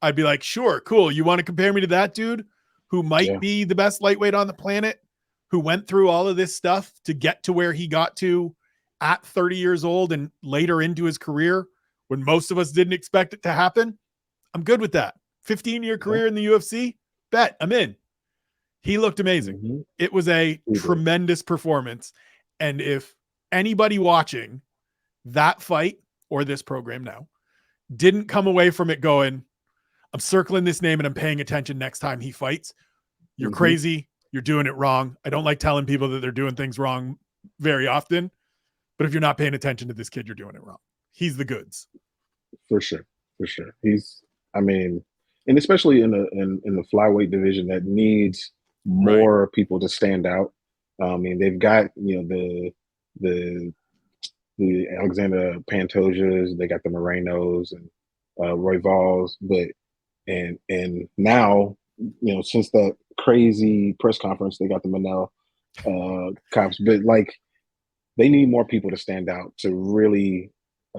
I'd be like, sure, cool. You want to compare me to that dude who might be the best lightweight on the planet, who went through all of this stuff to get to where he got to at 30 years old and later into his career when most of us didn't expect it to happen? I'm good with that. 15-year career in the UFC, bet, I'm in. He looked amazing. It was a tremendous performance. And if anybody watching that fight or this program now didn't come away from it going, I'm circling this name and I'm paying attention next time he fights, you're crazy. You're doing it wrong. I don't like telling people that they're doing things wrong very often, but if you're not paying attention to this kid, you're doing it wrong. He's the goods. For sure. And especially in the flyweight division that needs more people to stand out. I mean, they've got the Alexander Pantojas, they got the Morenos and Royvals, but and now since that crazy press conference, they got the Manel cops, but like, they need more people to stand out to really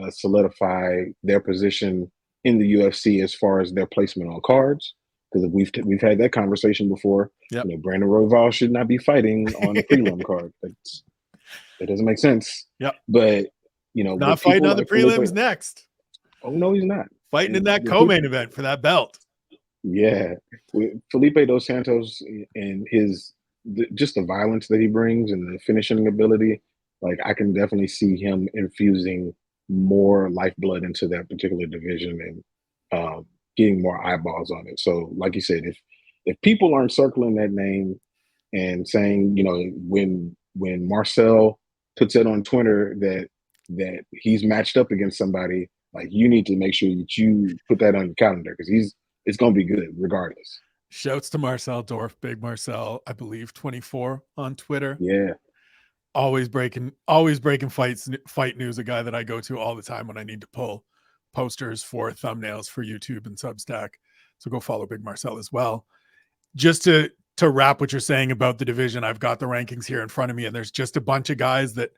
solidify their position in the UFC as far as their placement on cards. Because we've had that conversation before. Brandon Royval should not be fighting on the prelim card. It doesn't make sense. Yep. But with Not fighting people on the like Felipe. prelims next. Oh no, he's not. Fighting in And that co-main event for that belt. yeah, with Felipe dos Santos and just the violence that he brings and the finishing ability, like I can definitely see him infusing more lifeblood into that particular division and getting more eyeballs on it. So, like you said, if people aren't circling that name and saying, when Marcel puts it on Twitter that he's matched up against somebody, like you need to make sure that you put that on your calendar because it's going to be good regardless. Shouts to Marcel Dorf, Big Marcel, I believe 24 on Twitter. Yeah. Always breaking fight news, a guy that I go to all the time when I need to pull posters for thumbnails for YouTube and Substack. So go follow Big Marcel as well. Just to wrap what you're saying about the division, I've got the rankings here in front of me, and there's just a bunch of guys that,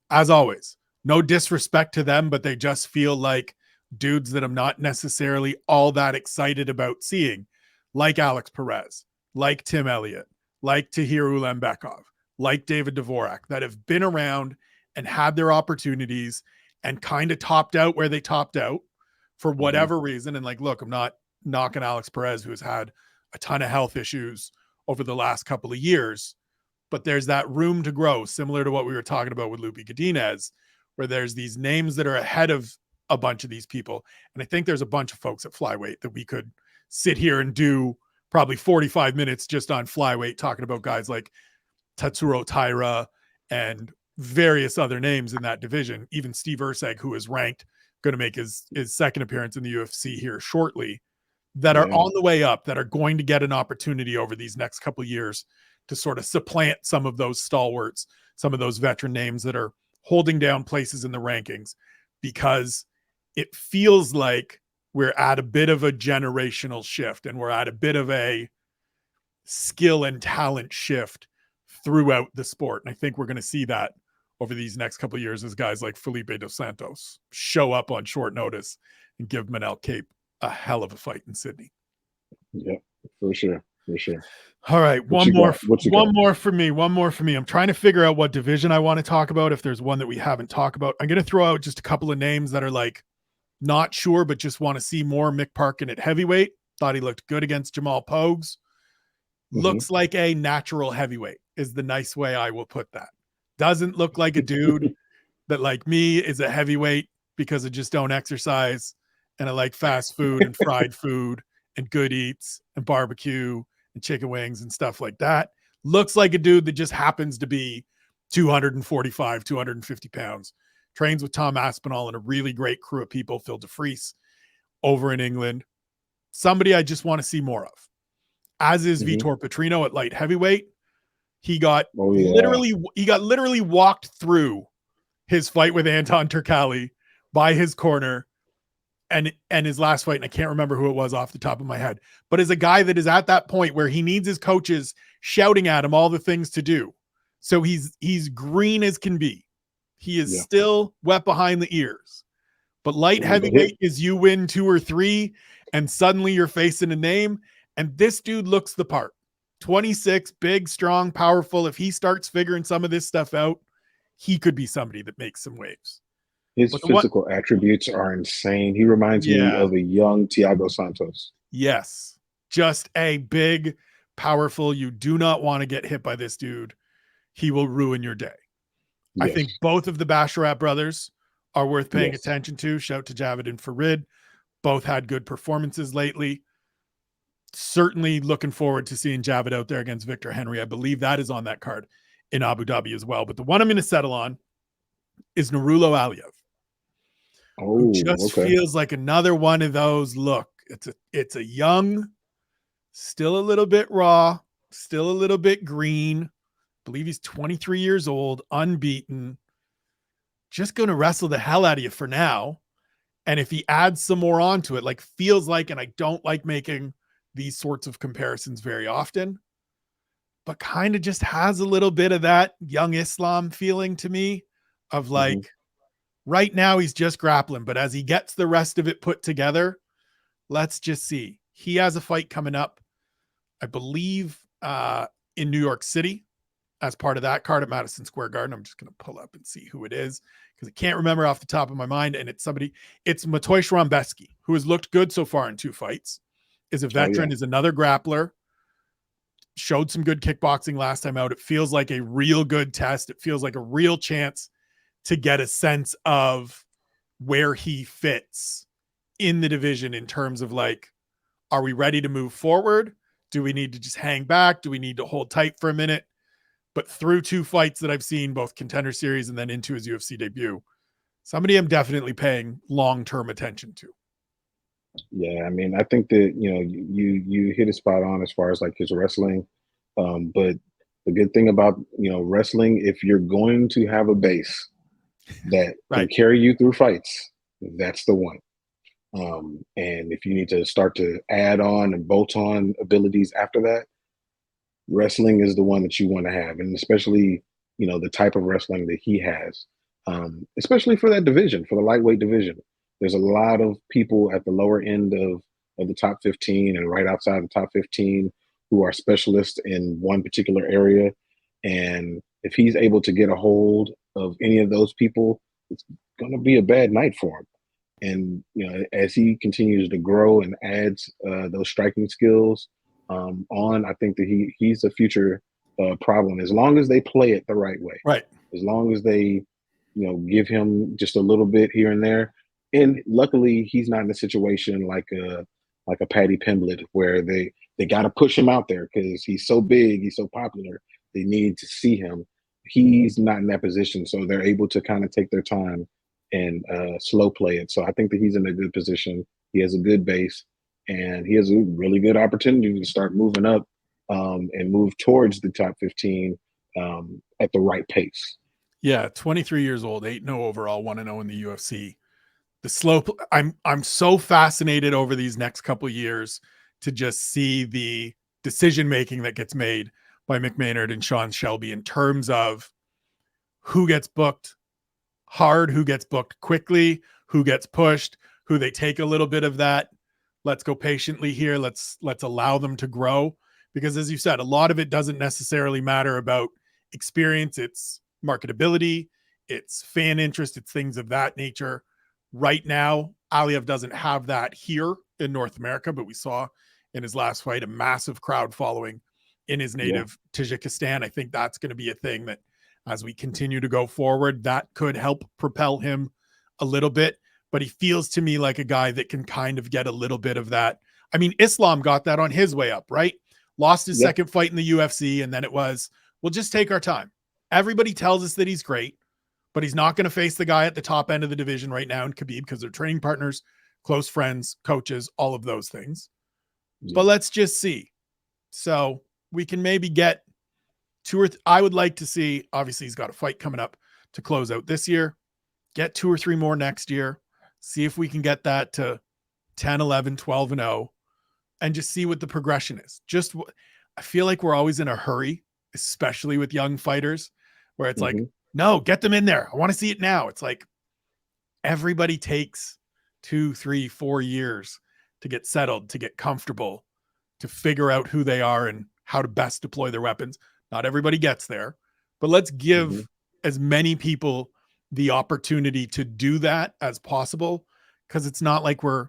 as always, no disrespect to them, but they just feel like dudes that I'm not necessarily all that excited about seeing, like Alex Perez, like Tim Elliott, like Tahir Ulembekov, like David Dvorak, that have been around and had their opportunities and kind of topped out where they topped out for whatever reason. And like, look, I'm not knocking Alex Perez, who has had a ton of health issues over the last couple of years, but there's that room to grow, similar to what we were talking about with Loopy Godinez, where there's these names that are ahead of a bunch of these people. And I think there's a bunch of folks at flyweight that we could sit here and do probably 45 minutes just on flyweight, talking about guys like Tatsuro Taira and various other names in that division. Even Steve Erceg, who is ranked, going to make his second appearance in the UFC here shortly, that are on the way up, that are going to get an opportunity over these next couple of years to sort of supplant some of those stalwarts, some of those veteran names that are holding down places in the rankings, because it feels like we're at a bit of a generational shift and we're at a bit of a skill and talent shift throughout the sport. And I think we're going to see that over these next couple of years as guys like Felipe dos Santos show up on short notice and give Manel Cape a hell of a fight in Sydney. Yeah, for sure. For sure. All right. One more for me. I'm trying to figure out what division I want to talk about. If there's one that we haven't talked about, I'm going to throw out just a couple of names that are like not sure, but just want to see more. Mick Parkin at heavyweight. Thought he looked good against Jamal Pogues. Looks like a natural heavyweight is the nice way I will put that. Doesn't look like a dude that, like me, is a heavyweight because I just don't exercise and I like fast food and fried food and good eats and barbecue and chicken wings and stuff like that. Looks like a dude that just happens to be 245, 250 pounds. Trains with Tom Aspinall and a really great crew of people, Phil DeFries over in England. Somebody I just want to see more of. As is Vitor Petrino at light heavyweight. He got literally walked through his fight with Anton Turkalj by his corner and his last fight, and I can't remember who it was off the top of my head, but is a guy that is at that point where he needs his coaches shouting at him all the things to do. So he's green as can be. He is still wet behind the ears. But light heavyweight is you win 2 or 3 and suddenly you're facing a name, and this dude looks the part. 26, big, strong, powerful. If he starts figuring some of this stuff out, he could be somebody that makes some waves. His physical attributes are insane. He reminds me of a young Thiago Santos. Yes. Just a big, powerful, you do not want to get hit by this dude. He will ruin your day. Yes. I think both of the Basharat brothers are worth paying attention to. Shout to Javid and Farid. Both had good performances lately. Certainly looking forward to seeing Javid out there against Victor Henry. I believe that is on that card in Abu Dhabi as well. But the one I'm going to settle on is Nurullo Aliev. Who just feels like another one of those. Look, it's a young, still a little bit raw, still a little bit green. I believe he's 23 years old, unbeaten. Just going to wrestle the hell out of you for now. And if he adds some more onto it, like feels like, and I don't like making these sorts of comparisons very often, but kind of just has a little bit of that young Islam feeling to me of like, right now he's just grappling, but as he gets the rest of it put together, let's just see. He has a fight coming up, I believe, in New York City as part of that card at Madison Square Garden. I'm just going to pull up and see who it is because I can't remember off the top of my mind. And it's Matoy Shrambeski, who has looked good so far in 2 fights, is a veteran, is another grappler, showed some good kickboxing last time out. It feels like a real good test. It feels like a real chance to get a sense of where he fits in the division in terms of like, are we ready to move forward? Do we need to just hang back? Do we need to hold tight for a minute? But through 2 fights that I've seen, both Contender Series and then into his UFC debut, somebody I'm definitely paying long-term attention to. Yeah, I mean, I think that you hit it spot on as far as like his wrestling. But the good thing about wrestling, if you're going to have a base that can carry you through fights, that's the one. And if you need to start to add on and bolt on abilities after that, wrestling is the one that you want to have, and especially the type of wrestling that he has, especially for that division, for the lightweight division. There's a lot of people at the lower end of the top 15 and right outside the top 15 who are specialists in one particular area, and if he's able to get a hold of any of those people, it's going to be a bad night for him. And as he continues to grow and adds those striking skills I think that he's a future problem, as long as they play it the right way. Right. As long as they give him just a little bit here and there. And luckily, he's not in a situation like a Paddy Pimblett where they got to push him out there because he's so big, he's so popular. They need to see him. He's not in that position, so they're able to kind of take their time and slow play it. So I think that he's in a good position. He has a good base, and he has a really good opportunity to start moving up and move towards the top 15 at the right pace. Yeah, 23 years old, 8-0 overall, 1-0 in the UFC. The slope. I'm so fascinated over these next couple years to just see the decision making that gets made by Mick Maynard and Sean Shelby in terms of who gets booked hard, who gets booked quickly, who gets pushed, who they take a little bit of that. Let's go patiently here. Let's allow them to grow, because as you said, a lot of it doesn't necessarily matter about experience. It's marketability, it's fan interest, it's things of that nature. Right now, Aliev doesn't have that here in North America, but we saw in his last fight a massive crowd following in his native Tajikistan. I think that's going to be a thing that as we continue to go forward, that could help propel him a little bit. But he feels to me like a guy that can kind of get a little bit of that. I mean, Islam got that on his way up, right? Lost his second fight in the UFC, and then it was, we'll just take our time. Everybody tells us that he's great, but he's not going to face the guy at the top end of the division right now in Khabib because they're training partners, close friends, coaches, all of those things. But let's just see. So we can maybe get I would like to see, obviously he's got a fight coming up to close out this year, get 2 or 3 more next year, see if we can get that to 10, 11, 12 and 0 and just see what the progression is. I feel like we're always in a hurry, especially with young fighters, where it's like, no, get them in there. I want to see it now. It's like everybody takes 2, 3, 4 years to get settled, to get comfortable, to figure out who they are and how to best deploy their weapons. Not everybody gets there, but let's give as many people the opportunity to do that as possible, because it's not like we're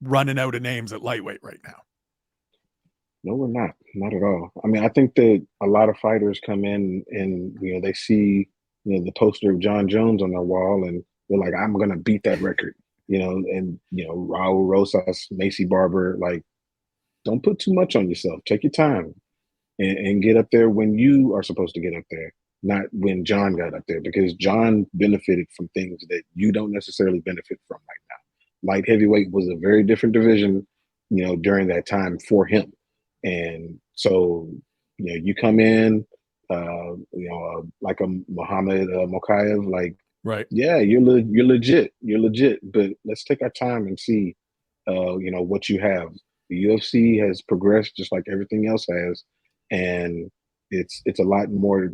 running out of names at lightweight right now. No, we're not at all. I mean, I think that a lot of fighters come in and they see the poster of John Jones on their wall and they're like, I'm gonna beat that record, and Raul Rosas, Macy Barber, like, don't put too much on yourself. Take your time and get up there when you are supposed to get up there, not when John got up there, because John benefited from things that you don't necessarily benefit from right now. Light heavyweight was a very different division, during that time for him. And so, you come in, like a Muhammad Mokaev, like, right. Yeah, you're legit, but let's take our time and see, what you have. The UFC has progressed just like everything else has. And it's a lot more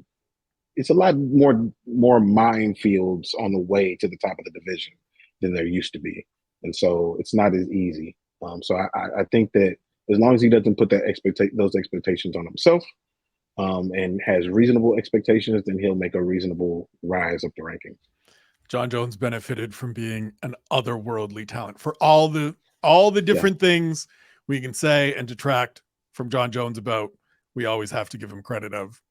minefields on the way to the top of the division than there used to be, and so it's not as easy. So I think that as long as he doesn't put those expectations on himself, and has reasonable expectations, then he'll make a reasonable rise up the rankings. John Jones benefited from being an otherworldly talent for all the different things we can say and detract from John Jones about. We always have to give him credit of,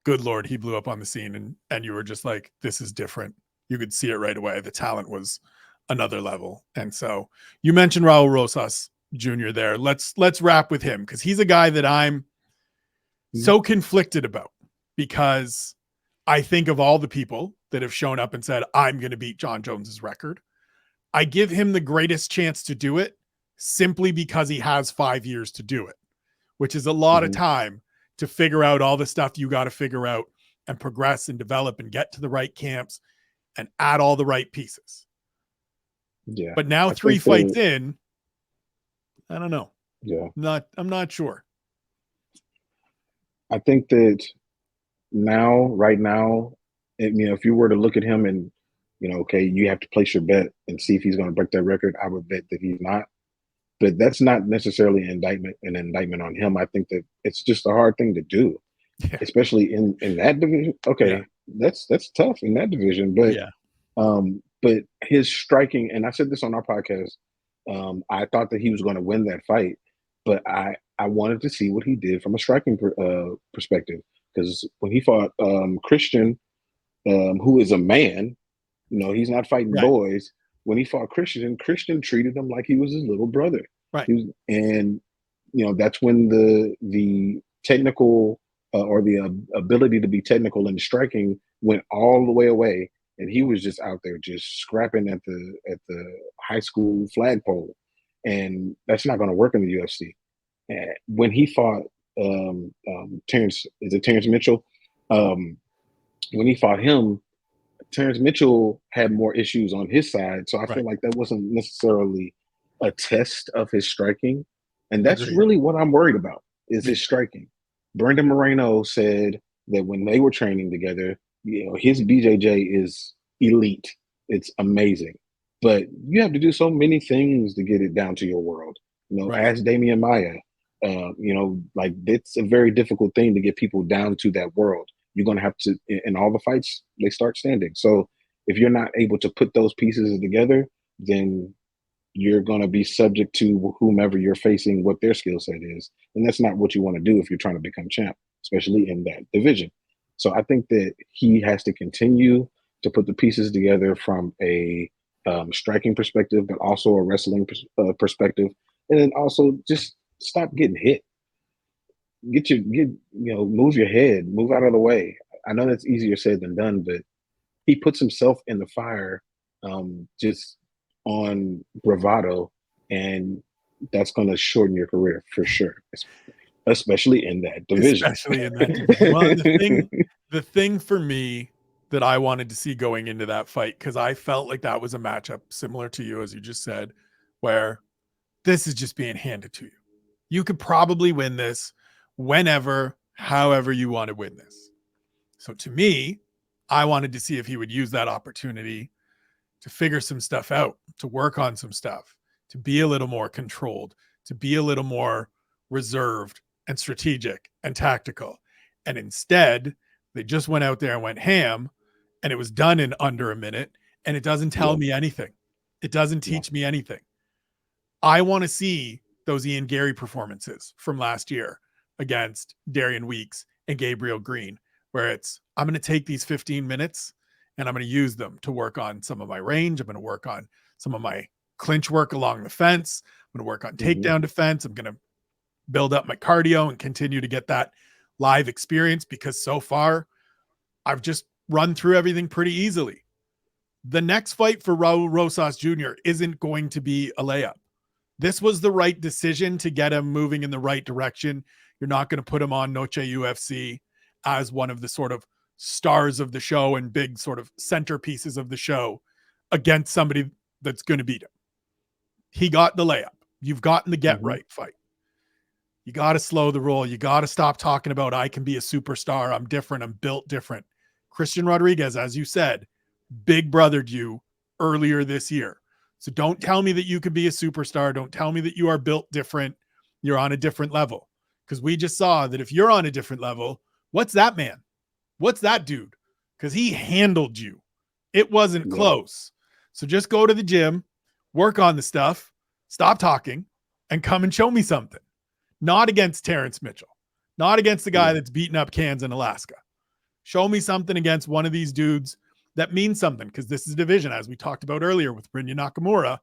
good Lord, he blew up on the scene and you were just like, this is different. You could see it right away. The talent was another level. And so you mentioned Raul Rosas Jr. there. Let's wrap with him because he's a guy that I'm so conflicted about, because I think of all the people that have shown up and said, I'm going to beat John Jones's record. I give him the greatest chance to do it simply because he has 5 years to do it, which is a lot of time to figure out all the stuff you got to figure out and progress and develop and get to the right camps and add all the right pieces. Yeah. But now 3 fights in, I don't know. Yeah. I'm not sure. I think that right now, if you were to look at him and, okay, you have to place your bet and see if he's going to break that record, I would bet that he's not. But that's not necessarily an indictment on him. I think that it's just a hard thing to do, especially in that division. Okay, that's tough in that division. But his striking, and I said this on our podcast, I thought that he was going to win that fight, but I wanted to see what he did from a striking perspective, because when he fought Christian, who is a man, he's not fighting boys. When he fought Christian treated him like he was his little brother. Right. And that's when the technical or the ability to be technical in the striking went all the way away. And he was just out there just scrapping at the high school flagpole. And that's not going to work in the UFC. And when he fought Terrence Mitchell? When he fought him, Terrence Mitchell had more issues on his side. So I feel like that wasn't necessarily a test of his striking. And that's really what I'm worried about, is his striking. Brendan Moreno said that when they were training together, his BJJ is elite. It's amazing. But you have to do so many things to get it down to your world. Ask Damian Maia. Like, it's a very difficult thing to get people down to that world. You're going to have to, in all the fights, they start standing. So if you're not able to put those pieces together, then you're going to be subject to whomever you're facing, what their skill set is. And that's not what you want to do if you're trying to become champ, especially in that division. So I think that he has to continue to put the pieces together from a striking perspective, but also a wrestling perspective. And then also just stop getting hit. Move your head, move out of the way. I know that's easier said than done, but he puts himself in the fire just on bravado, and that's going to shorten your career for sure, especially in that division. Well, the thing for me that I wanted to see going into that fight, because I felt like that was a matchup similar to you, as you just said, where this is just being handed to you. You could probably win this whenever, however you want to win this. So to me, I wanted to see if he would use that opportunity to figure some stuff out, to work on some stuff, to be a little more controlled, to be a little more reserved and strategic and tactical. And instead, they just went out there and went ham, and it was done in under a minute, and it doesn't tell me anything. It doesn't teach me anything. I want to see those Ian Gary performances from last year against Darian Weeks and Gabriel Green, where it's, I'm going to take these 15 minutes and I'm going to use them to work on some of my range. I'm going to work on some of my clinch work along the fence. I'm going to work on takedown defense. I'm going to build up my cardio and continue to get that live experience, because so far I've just run through everything pretty easily. The next fight for Raul Rosas Jr. isn't going to be a layup. This was the right decision to get him moving in the right direction. You're not going to put him on Noche UFC as one of the sort of stars of the show and big sort of centerpieces of the show against somebody that's going to beat him. He got the layup. You've gotten the get right fight. You got to slow the roll. You got to stop talking about, I can be a superstar. I'm different. I'm built different. Christian Rodriguez, as you said, big brothered you earlier this year. So don't tell me that you could be a superstar. Don't tell me that you are built different. You're on a different level, because we just saw that if you're on a different level, What's that man? What's that dude? Because he handled you. It wasn't close. So just go to the gym, work on the stuff, stop talking, and come and show me something. Not against Terrence Mitchell. Not against the guy that's beating up cans in Alaska. Show me something against one of these dudes that means something, because this is a division, as we talked about earlier with Rinya Nakamura.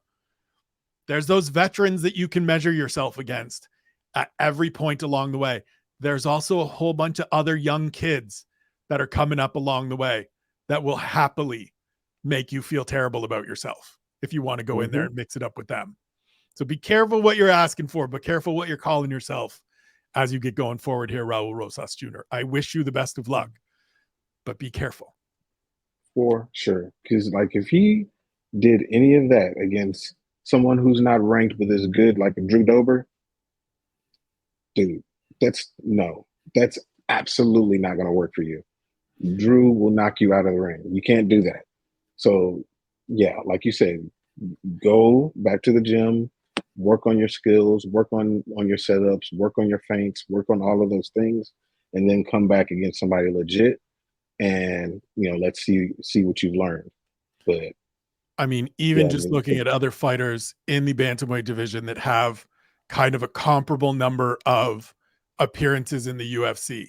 There's those veterans that you can measure yourself against at every point along the way. There's also a whole bunch of other young kids that are coming up along the way that will happily make you feel terrible about yourself if you want to go in there and mix it up with them. So be careful what you're asking for, but careful what you're calling yourself as you get going forward here, Raul Rosas Jr. I wish you the best of luck, but be careful. For sure. Because, like, if he did any of that against someone who's not ranked but is good, like Drew Dober, dude, that's absolutely not going to work for you. Drew will knock you out of the ring. You can't do that. So, yeah, like you said, go back to the gym, work on your skills, work on your setups, work on your feints, work on all of those things, and then come back against somebody legit. And, let's see what you've learned. But I mean, even just looking at other fighters in the bantamweight division that have kind of a comparable number of appearances in the UFC.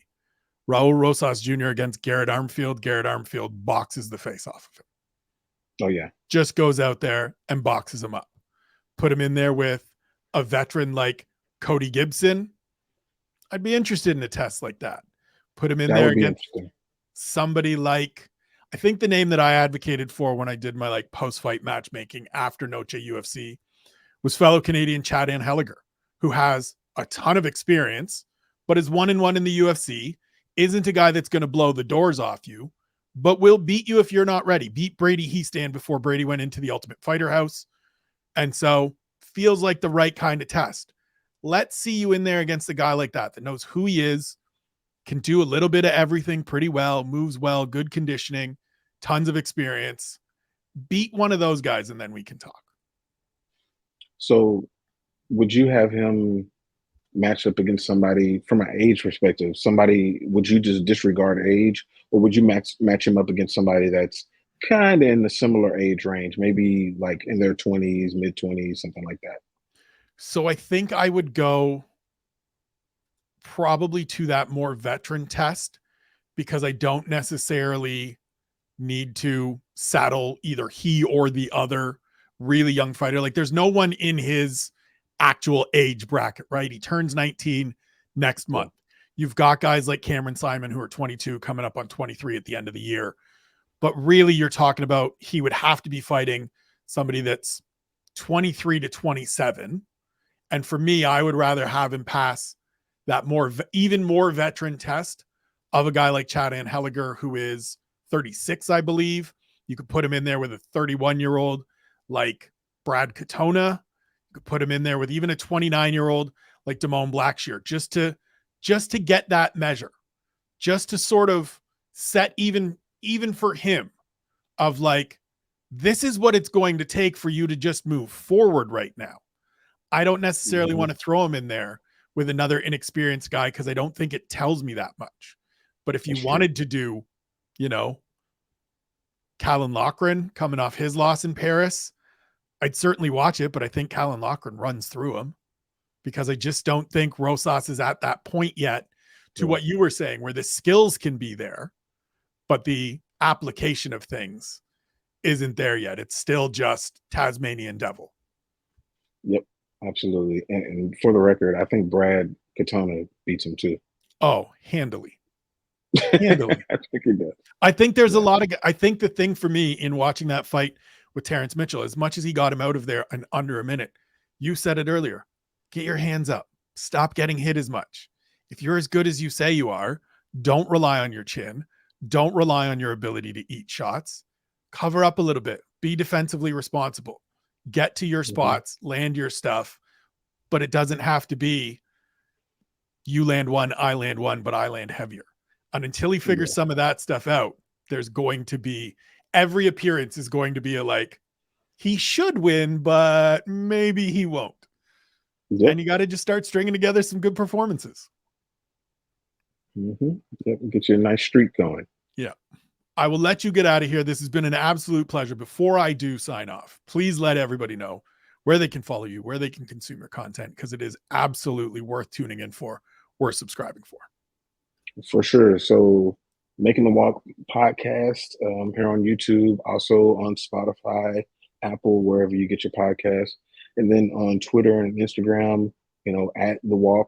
Raul Rosas Jr. against Garrett Armfield. Garrett Armfield boxes the face off of him. Oh, yeah. Just goes out there and boxes him up. Put him in there with a veteran like Cody Gibson. I'd be interested in a test like that. Put him in there against somebody like, I think the name that I advocated for when I did my like post-fight matchmaking after Noche UFC was fellow Canadian Chad Anheliger, who has a ton of experience, but is 1-1 in the UFC, isn't a guy that's going to blow the doors off you, but will beat you if you're not ready. Beat Brady Heastand before Brady went into the Ultimate Fighter house. And so feels like the right kind of test. Let's see you in there against a guy like that knows who he is, can do a little bit of everything pretty well, moves well, good conditioning, tons of experience. Beat one of those guys and then we can talk. So would you have him match up against somebody from an age perspective? Would you just disregard age, or would you match him up against somebody that's kind of in the similar age range, maybe like in their 20s, mid-20s, something like that? So I think I would go probably to that more veteran test, because I don't necessarily need to saddle either he or the other really young fighter. Like there's no one in his actual age bracket, right? He turns 19 next month. You've got guys like Cameron Simon who are 22 coming up on 23 at the end of the year. But really you're talking about he would have to be fighting somebody that's 23 to 27. And for me, I would rather have him pass that even more veteran test of a guy like Chad Anheliger, who is 36, I believe. You could put him in there with a 31-year-old like Brad Katona. You could put him in there with even a 29-year-old like Damone Blackshear, just to get that measure, just to sort of set even for him of like, this is what it's going to take for you to just move forward right now. I don't necessarily want to throw him in there with another inexperienced guy, because I don't think it tells me that much. But if you wanted to do, Callan Loughran coming off his loss in Paris, I'd certainly watch it, but I think Callan Loughran runs through him, because I just don't think Rosas is at that point yet to what you were saying, where the skills can be there, but the application of things isn't there yet. It's still just Tasmanian Devil. Yep, absolutely. And for the record, I think Brad Katona beats him too. Oh, handily. Handily. I think he does. I think there's a lot of, I think the thing for me in watching that fight with Terrence Mitchell, as much as he got him out of there in under a minute, you said it earlier, get your hands up, stop getting hit as much. If you're as good as you say you are, don't rely on your chin. Don't rely on your ability to eat shots. Cover up a little bit, be defensively responsible, get to your spots, land your stuff, but it doesn't have to be you land one, but I land heavier. And until he figures some of that stuff out, there's going to be, every appearance is going to be a like, he should win, but maybe he won't. And you got to just start stringing together some good performances. Yep, get you a nice streak going. Yeah. I will let you get out of here. This has been an absolute pleasure. Before I do sign off, please let everybody know where they can follow you, where they can consume your content, because it is absolutely worth tuning in for, worth subscribing for. For sure. So, Making the Walk podcast here on YouTube, also on Spotify, Apple, wherever you get your podcast, and then on Twitter and Instagram, at The Walk.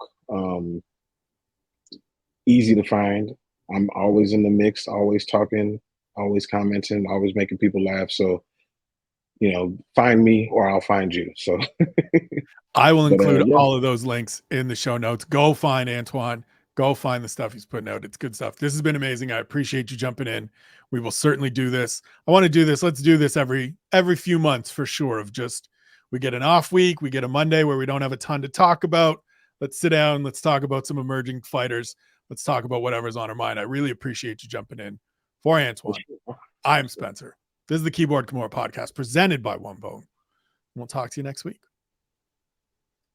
Easy to find. I'm always in the mix, always talking, always commenting, always making people laugh. So, find me or I'll find you. So I will include yeah. all of those links in the show notes. Go find Antwyn. Go find the stuff he's putting out. It's good stuff. This has been amazing. I appreciate you jumping in. We will certainly do this. I want to do this. Let's do this every few months for sure. Of just, we get an off week, we get a Monday where we don't have a ton to talk about. Let's sit down. Let's talk about some emerging fighters. Let's talk about whatever's on our mind. I really appreciate you jumping in. For Antwyn, I'm Spencer. This is the Keyboard Kimura podcast presented by One Bone. We'll talk to you next week.